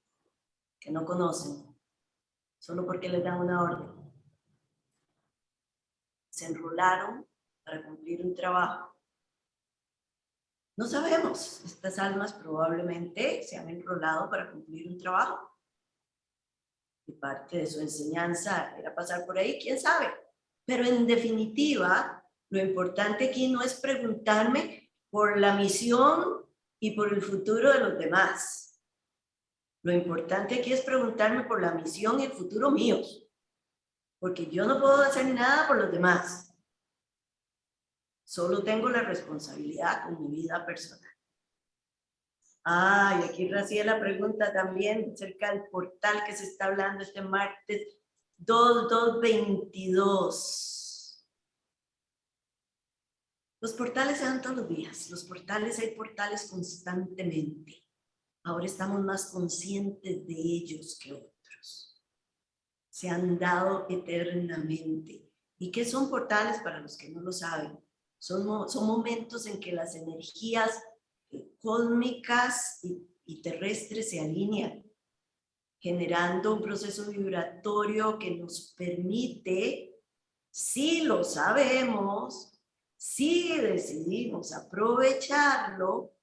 que no conocen solo porque les dan una orden? Se enrolaron para cumplir un trabajo. No sabemos, estas almas probablemente se han enrolado para cumplir un trabajo. Y parte de su enseñanza era pasar por ahí, quién sabe. Pero en definitiva, lo importante aquí no es preguntarme por la misión y por el futuro de los demás. Lo importante aquí es preguntarme por la misión y el futuro míos. Porque yo no puedo hacer nada por los demás. Solo tengo la responsabilidad con mi vida personal. Y aquí Graciela pregunta también acerca del portal que se está hablando este martes 22. Los portales se dan todos los días. Hay portales constantemente. Ahora estamos más conscientes de ellos que otros. Se han dado eternamente. ¿Y qué son portales para los que no lo saben? Son momentos en que las energías cósmicas y terrestres se alinean, generando un proceso vibratorio que nos permite, si lo sabemos, si decidimos aprovecharlo,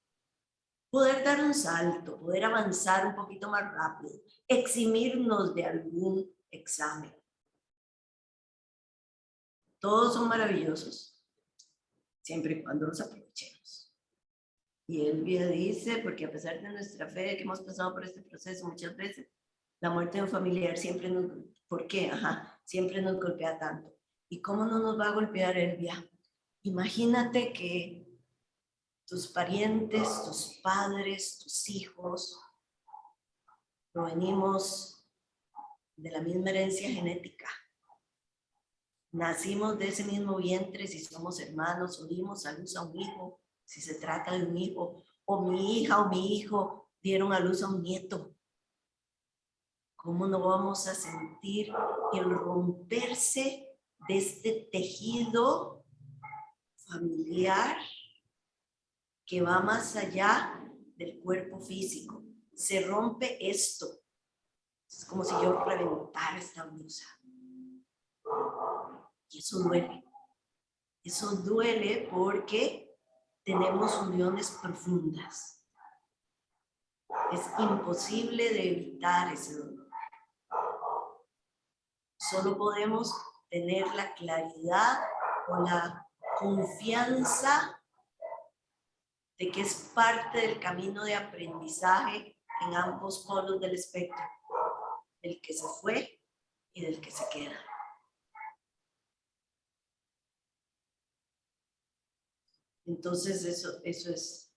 poder dar un salto, poder avanzar un poquito más rápido, eximirnos de algún examen. Todos son maravillosos, siempre y cuando los aprovechemos. Y Elvia dice, porque a pesar de nuestra fe que hemos pasado por este proceso muchas veces, la muerte de un familiar siempre nos... ¿Por qué? Siempre nos golpea tanto. ¿Y cómo no nos va a golpear, Elvia? Imagínate que tus parientes, tus padres, tus hijos, provenimos de la misma herencia genética. Nacimos de ese mismo vientre si somos hermanos, o dimos a luz a un hijo, si se trata de un hijo, o mi hija o mi hijo dieron a luz a un nieto. ¿Cómo no vamos a sentir el romperse de este tejido familiar que va más allá del cuerpo físico? Se rompe esto. Es como si yo reventara esta blusa. Y eso duele. Eso duele porque tenemos uniones profundas. Es imposible de evitar ese dolor. Solo podemos tener la claridad o la confianza de que es parte del camino de aprendizaje en ambos polos del espectro, del que se fue y del que se queda. Entonces eso es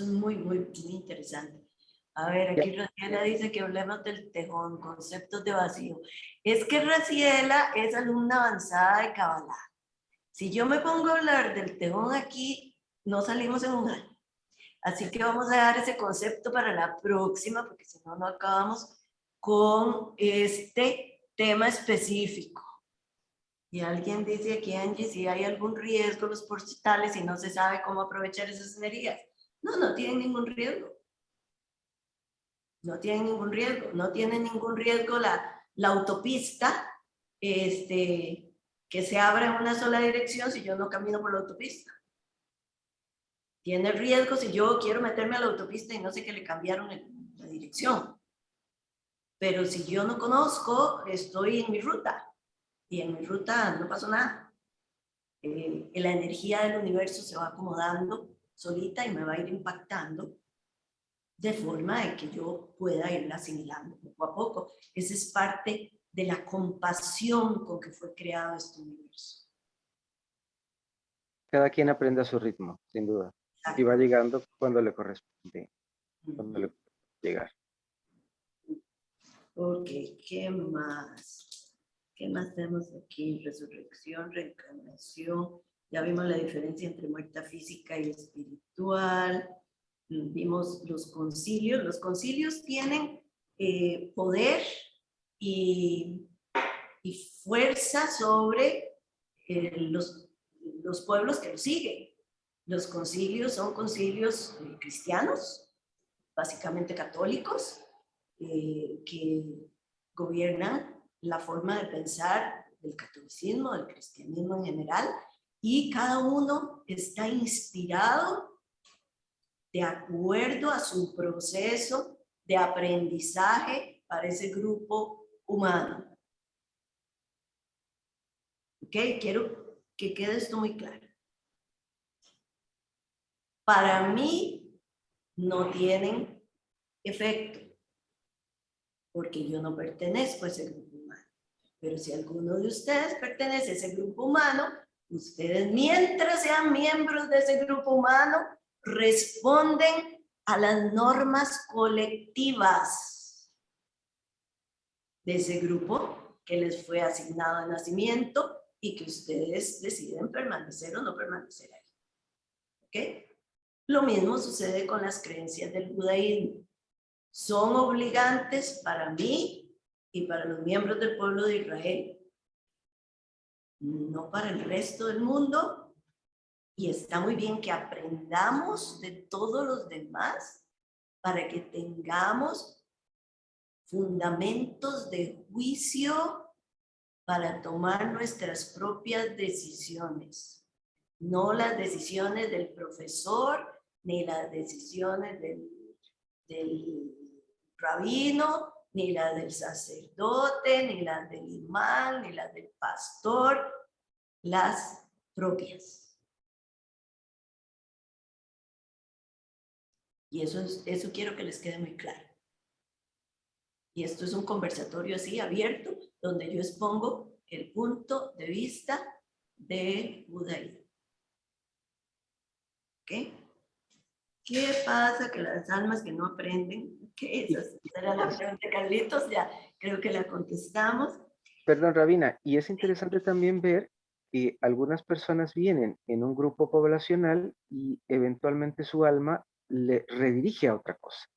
muy, muy, muy interesante. A ver, aquí Raciela dice que hablemos del tejón, conceptos de vacío. Es que Raciela es alumna avanzada de Kabbalah. Si yo me pongo a hablar del tejón aquí, no salimos en un año. Así que vamos a dejar ese concepto para la próxima, porque si no, no acabamos con este tema específico. Y alguien dice aquí, Angie, si hay algún riesgo los portales y no se sabe cómo aprovechar esas energías. No, no tienen ningún riesgo. No tienen ningún riesgo. No tiene ningún riesgo la autopista que se abra en una sola dirección si yo no camino por la autopista. Tiene riesgo si yo quiero meterme a la autopista y no sé que le cambiaron la dirección. Pero si yo no conozco, estoy en mi ruta. Y en mi ruta no pasó nada. La energía del universo se va acomodando solita y me va a ir impactando de forma de que yo pueda irla asimilando poco a poco. Esa es parte de la compasión con que fue creado este universo. Cada quien aprende a su ritmo, sin duda. Y va llegando cuando le corresponde, cuando le corresponde llegar. Ok, ¿qué más? ¿Qué más tenemos aquí? Resurrección, reencarnación. Ya vimos la diferencia entre muerte física y espiritual. Vimos los concilios. Los concilios tienen poder y fuerza sobre los pueblos que los siguen. Los concilios son concilios cristianos, básicamente católicos, que gobiernan la forma de pensar del catolicismo, del cristianismo en general, y cada uno está inspirado de acuerdo a su proceso de aprendizaje para ese grupo humano. ¿Ok? Quiero que quede esto muy claro. Para mí no tienen efecto, porque yo no pertenezco a ese grupo humano. Pero si alguno de ustedes pertenece a ese grupo humano, ustedes, mientras sean miembros de ese grupo humano, responden a las normas colectivas de ese grupo que les fue asignado de nacimiento y que ustedes deciden permanecer o no permanecer ahí. ¿Ok? Lo mismo sucede con las creencias del judaísmo. Son obligantes para mí y para los miembros del pueblo de Israel, no para el resto del mundo. Y está muy bien que aprendamos de todos los demás para que tengamos fundamentos de juicio para tomar nuestras propias decisiones, no las decisiones del profesor ni las decisiones del rabino, ni la del sacerdote, ni la del imán, ni la del pastor, las propias. Y eso quiero que les quede muy claro. Y esto es un conversatorio así abierto, donde yo expongo el punto de vista del judaísmo. ¿Ok? ¿Qué pasa que las almas que no aprenden? ¿Qué es? Esa era la pregunta de Carlitos, ya creo que la contestamos. Perdón, Rabina, y es interesante también ver que algunas personas vienen en un grupo poblacional y eventualmente su alma le redirige a otra cosa,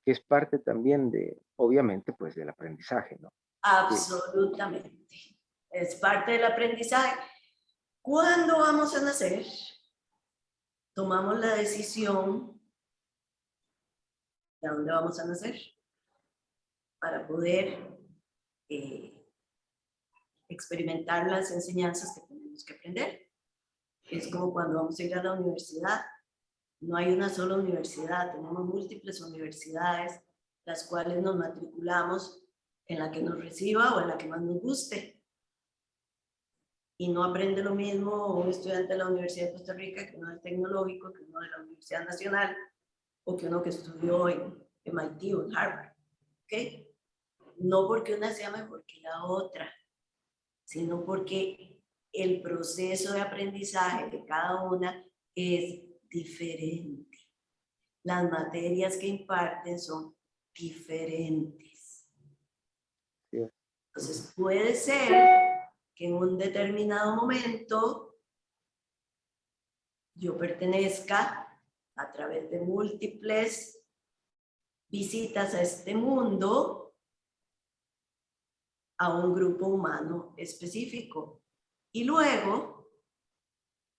que es parte también de, obviamente, pues del aprendizaje, ¿no? Absolutamente. Es parte del aprendizaje. ¿Cuándo vamos a nacer? Tomamos la decisión de dónde vamos a nacer para poder experimentar las enseñanzas que tenemos que aprender. Es como cuando vamos a ir a la universidad. No hay una sola universidad, tenemos múltiples universidades, las cuales nos matriculamos en la que nos reciba o en la que más nos guste. Y no aprende lo mismo un estudiante de la Universidad de Costa Rica que uno del Tecnológico, que uno de la Universidad Nacional, o que uno que estudió en MIT o en Harvard. ¿Okay? No porque una sea mejor que la otra, sino porque el proceso de aprendizaje de cada una es diferente. Las materias que imparten son diferentes. Entonces puede ser que en un determinado momento yo pertenezca a través de múltiples visitas a este mundo a un grupo humano específico y luego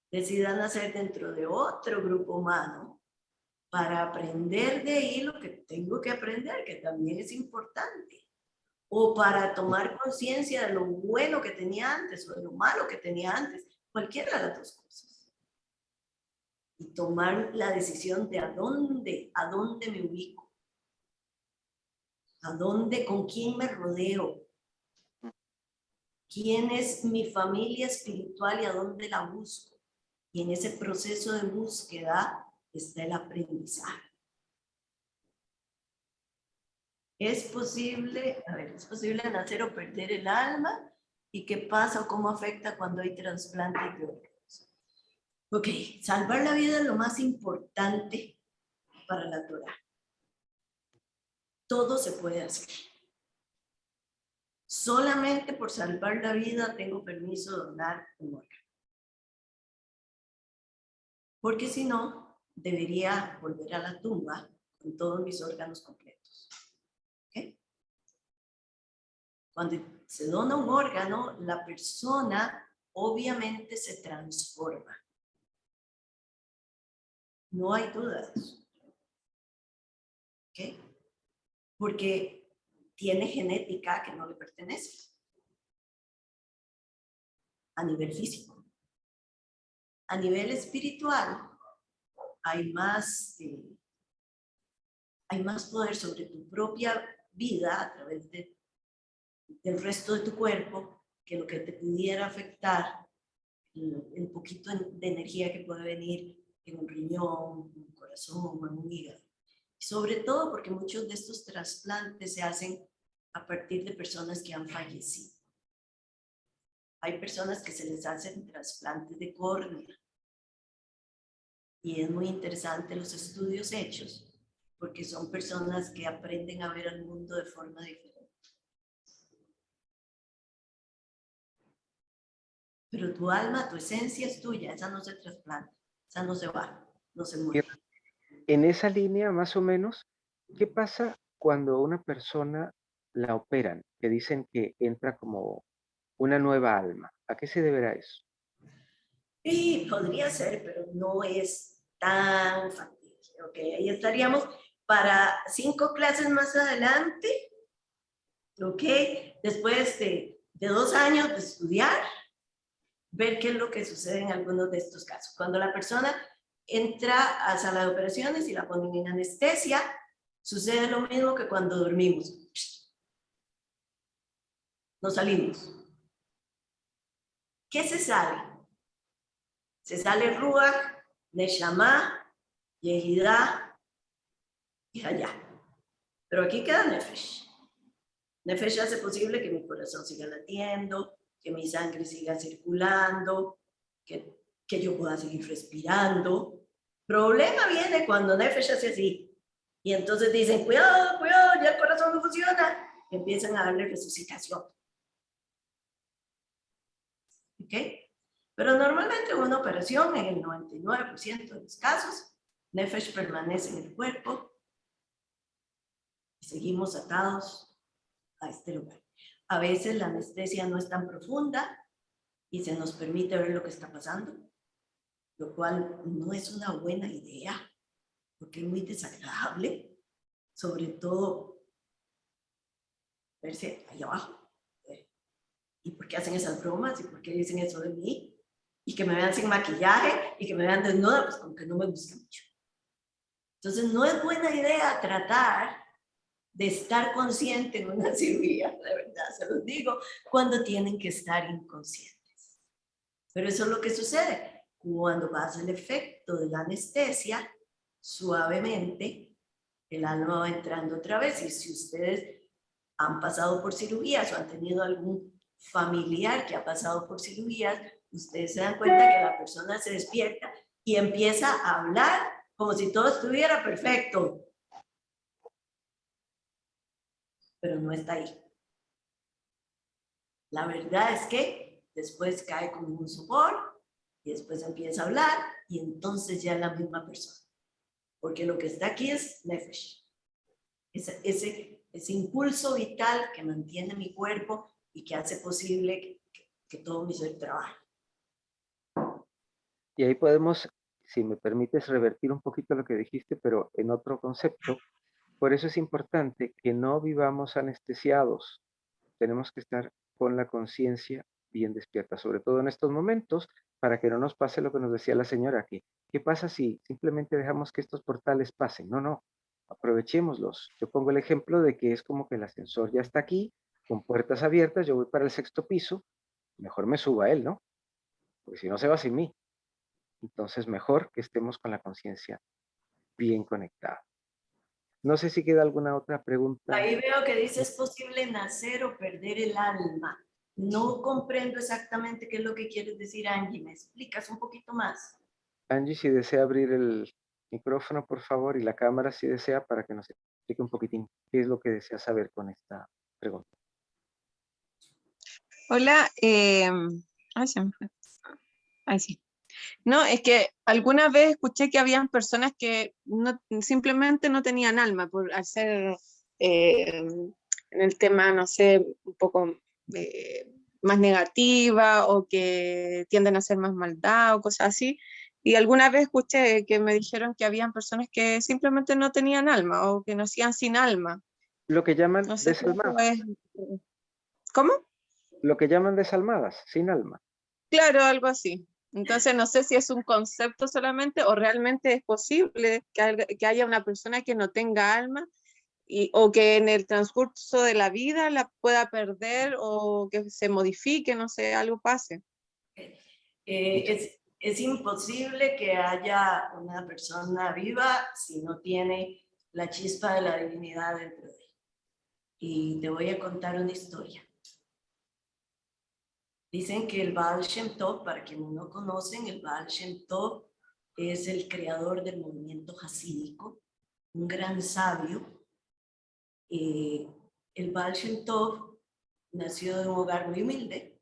decida nacer dentro de otro grupo humano para aprender de ahí lo que tengo que aprender, que también es importante, o para tomar conciencia de lo bueno que tenía antes o de lo malo que tenía antes, cualquiera de las dos cosas. Y tomar la decisión de a dónde me ubico, a dónde, con quién me rodeo, quién es mi familia espiritual y a dónde la busco. Y en ese proceso de búsqueda está el aprendizaje. ¿Es posible, a ver, es posible nacer o perder el alma? ¿Y qué pasa o cómo afecta cuando hay trasplantes de órganos? Ok, salvar la vida es lo más importante para la Torá. Todo se puede hacer. Solamente por salvar la vida tengo permiso de donar un órgano. Porque si no, debería volver a la tumba con todos mis órganos completos. ¿Okay? Cuando se dona un órgano, la persona obviamente se transforma. No hay duda de eso. ¿Okay? Porque tiene genética que no le pertenece. A nivel físico. A nivel espiritual, hay más poder sobre tu propia vida a través del resto de tu cuerpo que lo que te pudiera afectar el poquito de energía que puede venir en un riñón, en un corazón o en un hígado. Y sobre todo porque muchos de estos trasplantes se hacen a partir de personas que han fallecido. Hay personas que se les hacen trasplantes de córnea. Y es muy interesante los estudios hechos, porque son personas que aprenden a ver el mundo de forma diferente. Pero tu alma, tu esencia es tuya, esa no se trasplanta, esa no se va, no se muere. En esa línea, más o menos, ¿qué pasa cuando una persona la operan? Que dicen que entra como una nueva alma. ¿A qué se deberá eso? Y podría ser, pero no es tan factible. Ok, ahí estaríamos para 5 clases más adelante. Ok, después de 2 años de estudiar, ver qué es lo que sucede en algunos de estos casos. Cuando la persona entra a sala de operaciones y la ponen en anestesia, sucede lo mismo que cuando dormimos. Nos salimos. ¿Qué se sale? Se sale Ruach, Neshama, Yehidá y Hayá. Pero aquí queda Nefesh. Nefesh hace posible que mi corazón siga latiendo, que mi sangre siga circulando, que yo pueda seguir respirando. Problema viene cuando Nefesh hace así. Y entonces dicen, cuidado, cuidado, ya el corazón no funciona. Y empiezan a darle resucitación. ¿Ok? Pero normalmente una operación, en el 99% de los casos, Nefesh permanece en el cuerpo y seguimos atados a este lugar. A veces la anestesia no es tan profunda y se nos permite ver lo que está pasando, lo cual no es una buena idea, porque es muy desagradable, sobre todo verse ahí abajo. ¿Y por qué hacen esas bromas? ¿Y por qué dicen eso de mí? Y que me vean sin maquillaje y que me vean desnuda, pues como que no me gusta mucho. Entonces no es buena idea tratar de estar consciente en una cirugía, de verdad, se los digo, cuando tienen que estar inconscientes. Pero eso es lo que sucede. Cuando pasa el efecto de la anestesia, suavemente, el alma va entrando otra vez. Y si ustedes han pasado por cirugías o han tenido algún familiar que ha pasado por cirugías, ustedes se dan cuenta que la persona se despierta y empieza a hablar como si todo estuviera perfecto. Pero no está ahí. La verdad es que después cae como un sopor y después empieza a hablar y entonces ya es la misma persona. Porque lo que está aquí es Nefesh. Ese impulso vital que mantiene mi cuerpo y que hace posible que todo mi ser trabaje. Y ahí podemos, si me permites, revertir un poquito lo que dijiste, pero en otro concepto. Por eso es importante que no vivamos anestesiados. Tenemos que estar con la conciencia bien despierta, sobre todo en estos momentos, para que no nos pase lo que nos decía la señora aquí. ¿Qué pasa si simplemente dejamos que estos portales pasen? No, no, aprovechémoslos. Yo pongo el ejemplo de que es como que el ascensor ya está aquí, con puertas abiertas, yo voy para el 6º piso, mejor me suba a él, ¿no? Porque si no se va sin mí. Entonces, mejor que estemos con la conciencia bien conectada. No sé si queda alguna otra pregunta. Ahí veo que dice, ¿es posible nacer o perder el alma? No comprendo exactamente qué es lo que quieres decir, Angie. ¿Me explicas un poquito más? Angie, si desea abrir el micrófono, por favor, y la cámara, si desea, para que nos explique un poquitín qué es lo que desea saber con esta pregunta. Hola, ay, se me fue. Ay, sí. No, es que alguna vez escuché que habían personas que simplemente no tenían alma por hacer en el tema, no sé, un poco más negativa o que tienden a hacer más maldad o cosas así. Y alguna vez escuché que me dijeron que habían personas que simplemente no tenían alma o que nacían sin alma. Lo que llaman No sé si eso desalmadas. es... ¿Cómo? Lo que llaman desalmadas, sin alma. Claro, algo así. Entonces no sé si es un concepto solamente o realmente es posible que haya una persona que no tenga alma o que en el transcurso de la vida la pueda perder o que se modifique, no sé, algo pase. Es imposible que haya una persona viva si no tiene la chispa de la divinidad dentro de él. Y te voy a contar una historia. Dicen que el Baal Shem Tov, para quienes no conocen, el Baal Shem Tov es el creador del movimiento hasídico, un gran sabio. El Baal Shem Tov nació de un hogar muy humilde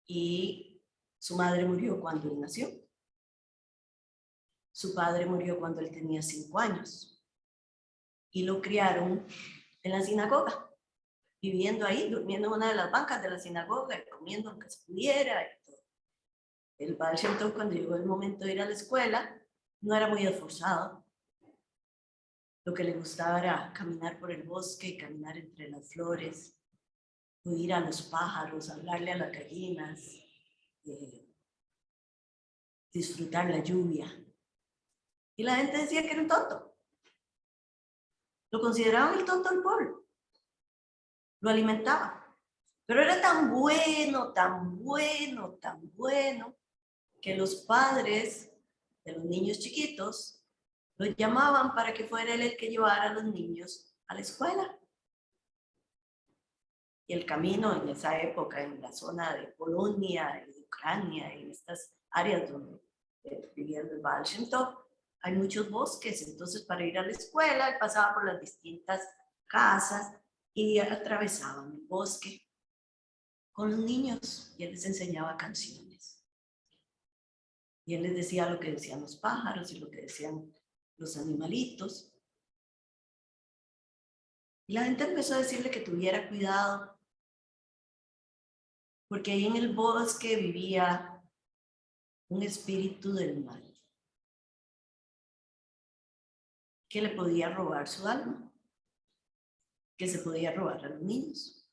y su madre murió cuando él nació. Su padre murió cuando él tenía 5 años y lo criaron en la sinagoga, viviendo ahí, durmiendo en una de las bancas de la sinagoga y comiendo lo que se pudiera y todo. El Baal Shem Tov, cuando llegó el momento de ir a la escuela, no era muy esforzado. Lo que le gustaba era caminar por el bosque, caminar entre las flores, oír a los pájaros, hablarle a las gallinas, disfrutar la lluvia. Y la gente decía que era un tonto. Lo consideraban el tonto del pueblo. Lo alimentaban. Pero era tan bueno, tan bueno, tan bueno, que los padres de los niños chiquitos lo llamaban para que fuera él el que llevara a los niños a la escuela. Y el camino en esa época, en la zona de Polonia, de Ucrania, en estas áreas donde vivía el Baal Shem Tov, hay muchos bosques, entonces para ir a la escuela él pasaba por las distintas casas y atravesaban el bosque con los niños y él les enseñaba canciones. Y él les decía lo que decían los pájaros y lo que decían los animalitos. Y la gente empezó a decirle que tuviera cuidado, porque ahí en el bosque vivía un espíritu del mal que le podía robar su alma, que se podía robar a los niños.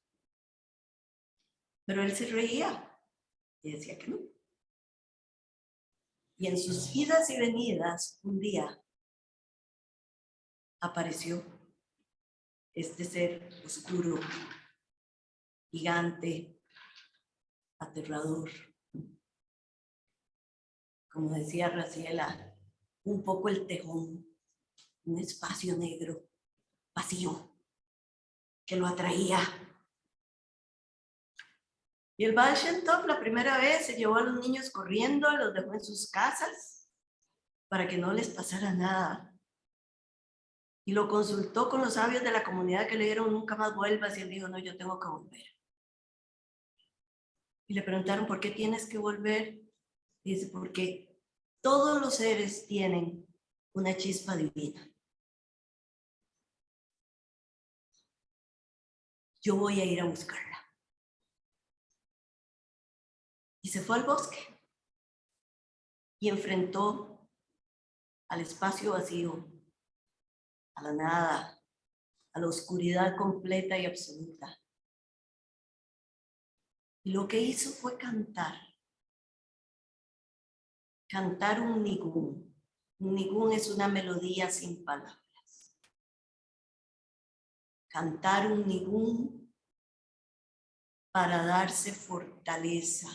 Pero él se reía y decía que no. Y en sus idas y venidas, un día apareció este ser oscuro, gigante, aterrador. Como decía Raciela, un poco el tejón, un espacio negro, vacío, que lo atraía. Y el Baal Shem Tov la primera vez se llevó a los niños corriendo, los dejó en sus casas para que no les pasara nada. Y lo consultó con los sabios de la comunidad que le dieron nunca más vuelvas y él dijo, no, yo tengo que volver. Y le preguntaron, ¿por qué tienes que volver? Y dice, porque todos los seres tienen una chispa divina. Yo voy a ir a buscarla. Y se fue al bosque y enfrentó al espacio vacío, a la nada, a la oscuridad completa y absoluta. Y lo que hizo fue cantar un nigún. Un nigún es una melodía sin palabras. Cantar un nigún para darse fortaleza.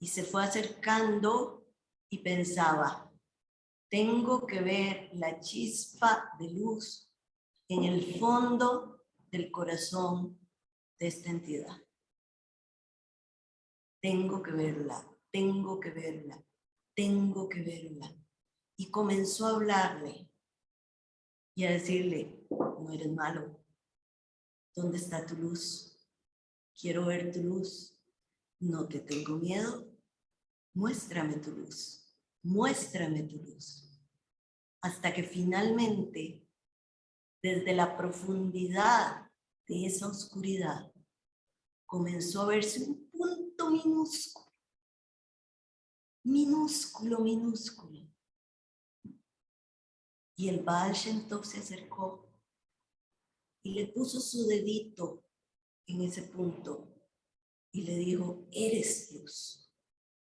Y se fue acercando y pensaba, tengo que ver la chispa de luz en el fondo del corazón de esta entidad. Tengo que verla, tengo que verla, tengo que verla. Y comenzó a hablarle y a decirle, no eres malo. ¿Dónde está tu luz? Quiero ver tu luz. No te tengo miedo. Muéstrame tu luz. Muéstrame tu luz. Hasta que finalmente, desde la profundidad de esa oscuridad, comenzó a verse un punto minúsculo. Minúsculo, minúsculo. Y el Baal Shem Tov se acercó y le puso su dedito en ese punto y le dijo, eres luz,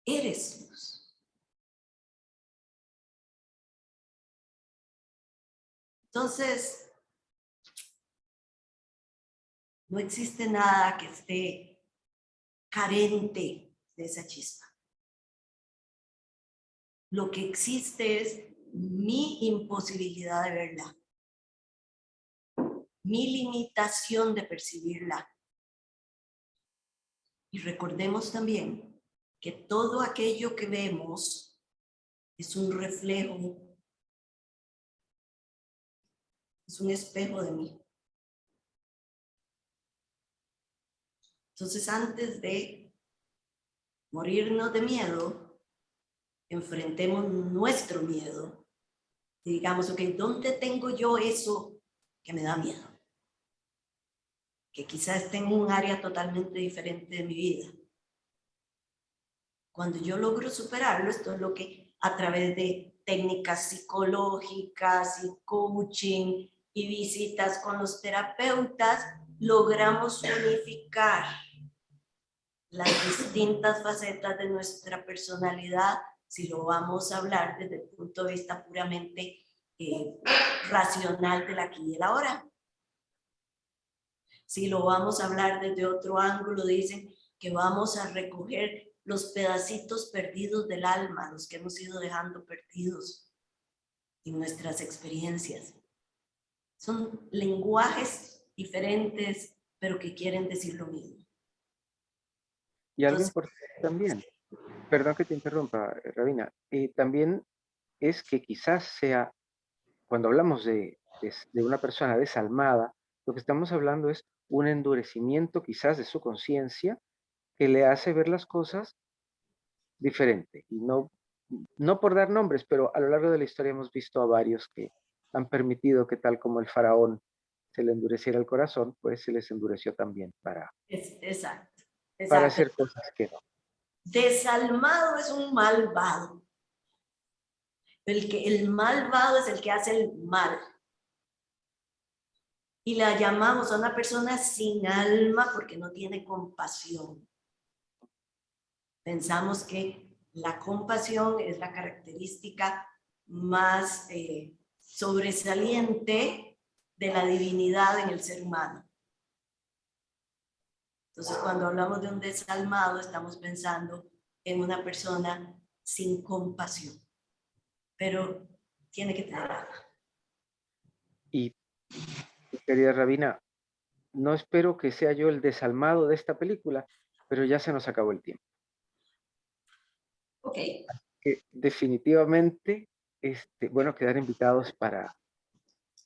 eres luz. Entonces, no existe nada que esté carente de esa chispa. Lo que existe es mi imposibilidad de verla, mi limitación de percibirla. Y recordemos también que todo aquello que vemos es un reflejo, es un espejo de mí. Entonces, antes de morirnos de miedo, enfrentemos nuestro miedo y digamos, ok, ¿dónde tengo yo eso que me da miedo? Que quizás esté en un área totalmente diferente de mi vida. Cuando yo logro superarlo, esto es lo que a través de técnicas psicológicas y coaching y visitas con los terapeutas, logramos unificar las distintas facetas de nuestra personalidad, si lo vamos a hablar desde el punto de vista puramente racional del aquí y el ahora. Si lo vamos a hablar desde otro ángulo, dicen que vamos a recoger los pedacitos perdidos del alma, los que hemos ido dejando perdidos en nuestras experiencias. Son lenguajes diferentes, pero que quieren decir lo mismo. Y algo importante también, perdón que te interrumpa, Rabina, también es que quizás sea, cuando hablamos de una persona desalmada, lo que estamos hablando es un endurecimiento quizás de su conciencia que le hace ver las cosas diferente. Y no por dar nombres, pero a lo largo de la historia hemos visto a varios que han permitido que tal como el faraón se le endureciera el corazón, pues se les endureció también para hacer cosas que no. Desalmado es un malvado. El malvado es el que hace el mal. Y la llamamos a una persona sin alma porque no tiene compasión. Pensamos que la compasión es la característica más sobresaliente de la divinidad en el ser humano. Entonces, cuando hablamos de un desalmado, estamos pensando en una persona sin compasión, pero tiene que tener alma. Y, querida Rabina, no espero que sea yo el desalmado de esta película, pero ya se nos acabó el tiempo. Ok. Que definitivamente, bueno, quedar invitados para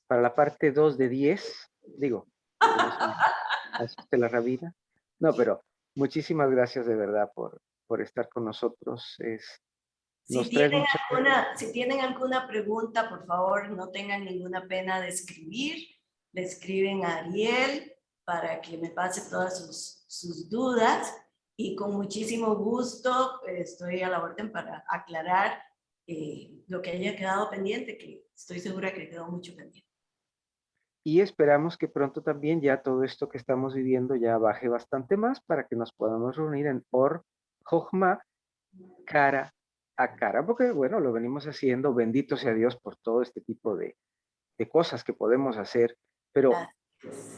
la parte 2 de 10, digo, que no se me asuste la Rabina. No, pero muchísimas gracias de verdad por estar con nosotros. Si tienen alguna pregunta, por favor, no tengan ninguna pena de escribir. Le escriben a Ariel para que me pase todas sus dudas y con muchísimo gusto estoy a la orden para aclarar lo que haya quedado pendiente, que estoy segura que quedó mucho pendiente. Y esperamos que pronto también ya todo esto que estamos viviendo ya baje bastante más para que nos podamos reunir en Or Jochma cara a cara, porque bueno, lo venimos haciendo, bendito sea Dios por todo este tipo de cosas que podemos hacer, pero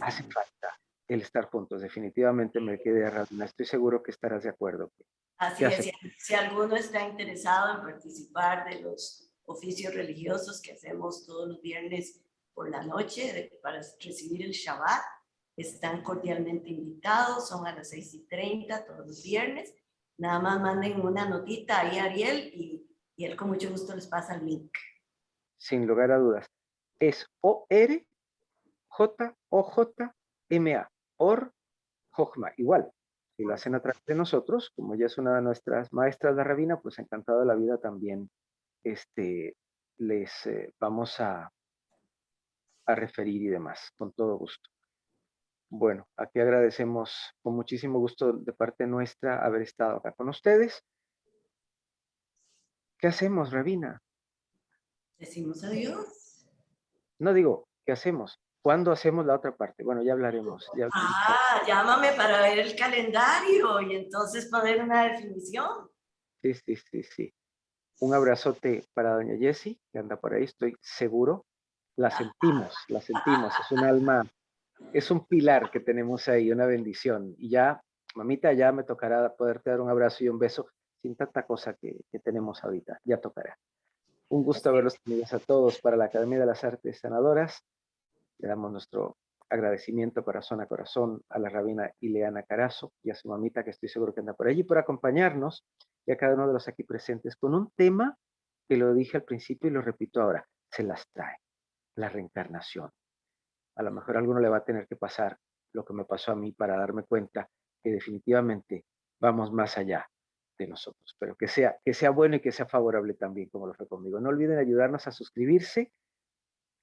hace falta el estar juntos, definitivamente me quedé Rabina, estoy seguro que estarás de acuerdo. Así es, si alguno está interesado en participar de los oficios religiosos que hacemos todos los viernes por la noche para recibir el Shabbat. Están cordialmente invitados, son a las 6:30 todos los viernes. Nada más manden una notita ahí a Ariel y él con mucho gusto les pasa el link. Sin lugar a dudas. Es ORJOJMA, Or Jochma, igual. Si lo hacen a través de nosotros, como ella es una de nuestras maestras de Rabina, pues encantado de la vida también les vamos a referir y demás, con todo gusto. Bueno, aquí agradecemos con muchísimo gusto de parte nuestra haber estado acá con ustedes. ¿Qué hacemos, Rabina? Decimos adiós. No digo, ¿qué hacemos? ¿Cuándo hacemos la otra parte? Bueno, ya hablaremos. Llámame para ver el calendario y entonces poner una definición. Sí. Un abrazote para doña Jessie, que anda por ahí, estoy seguro. La sentimos. Es un alma, es un pilar que tenemos ahí, una bendición. Y ya, mamita, ya me tocará poderte dar un abrazo y un beso sin tanta cosa que tenemos ahorita. Ya tocará. Un gusto verlos a todos para la Academia de las Artes Sanadoras. Le damos nuestro agradecimiento corazón a corazón a la rabina Ileana Carazo y a su mamita, que estoy seguro que anda por allí, por acompañarnos, y a cada uno de los aquí presentes con un tema que lo dije al principio y lo repito ahora, se las trae, la reencarnación. A lo mejor a alguno le va a tener que pasar lo que me pasó a mí para darme cuenta que definitivamente vamos más allá de nosotros, pero que sea bueno y que sea favorable también, como lo fue conmigo. No olviden ayudarnos a suscribirse,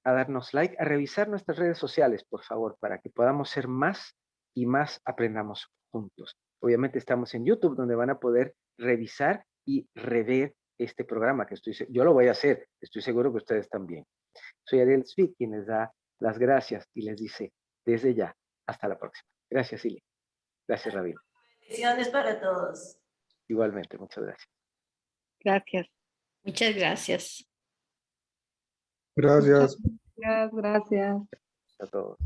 a darnos like, a revisar nuestras redes sociales, por favor, para que podamos ser más y más aprendamos juntos. Obviamente estamos en YouTube, donde van a poder revisar y rever este programa, que yo lo voy a hacer, estoy seguro que ustedes también. Soy Ariel Smith, quien les da las gracias y les dice desde ya, hasta la próxima. Gracias, Ili. Gracias, Rabina. Bendiciones para todos. Igualmente, muchas gracias. Gracias. Muchas gracias. Gracias. Gracias. A todos.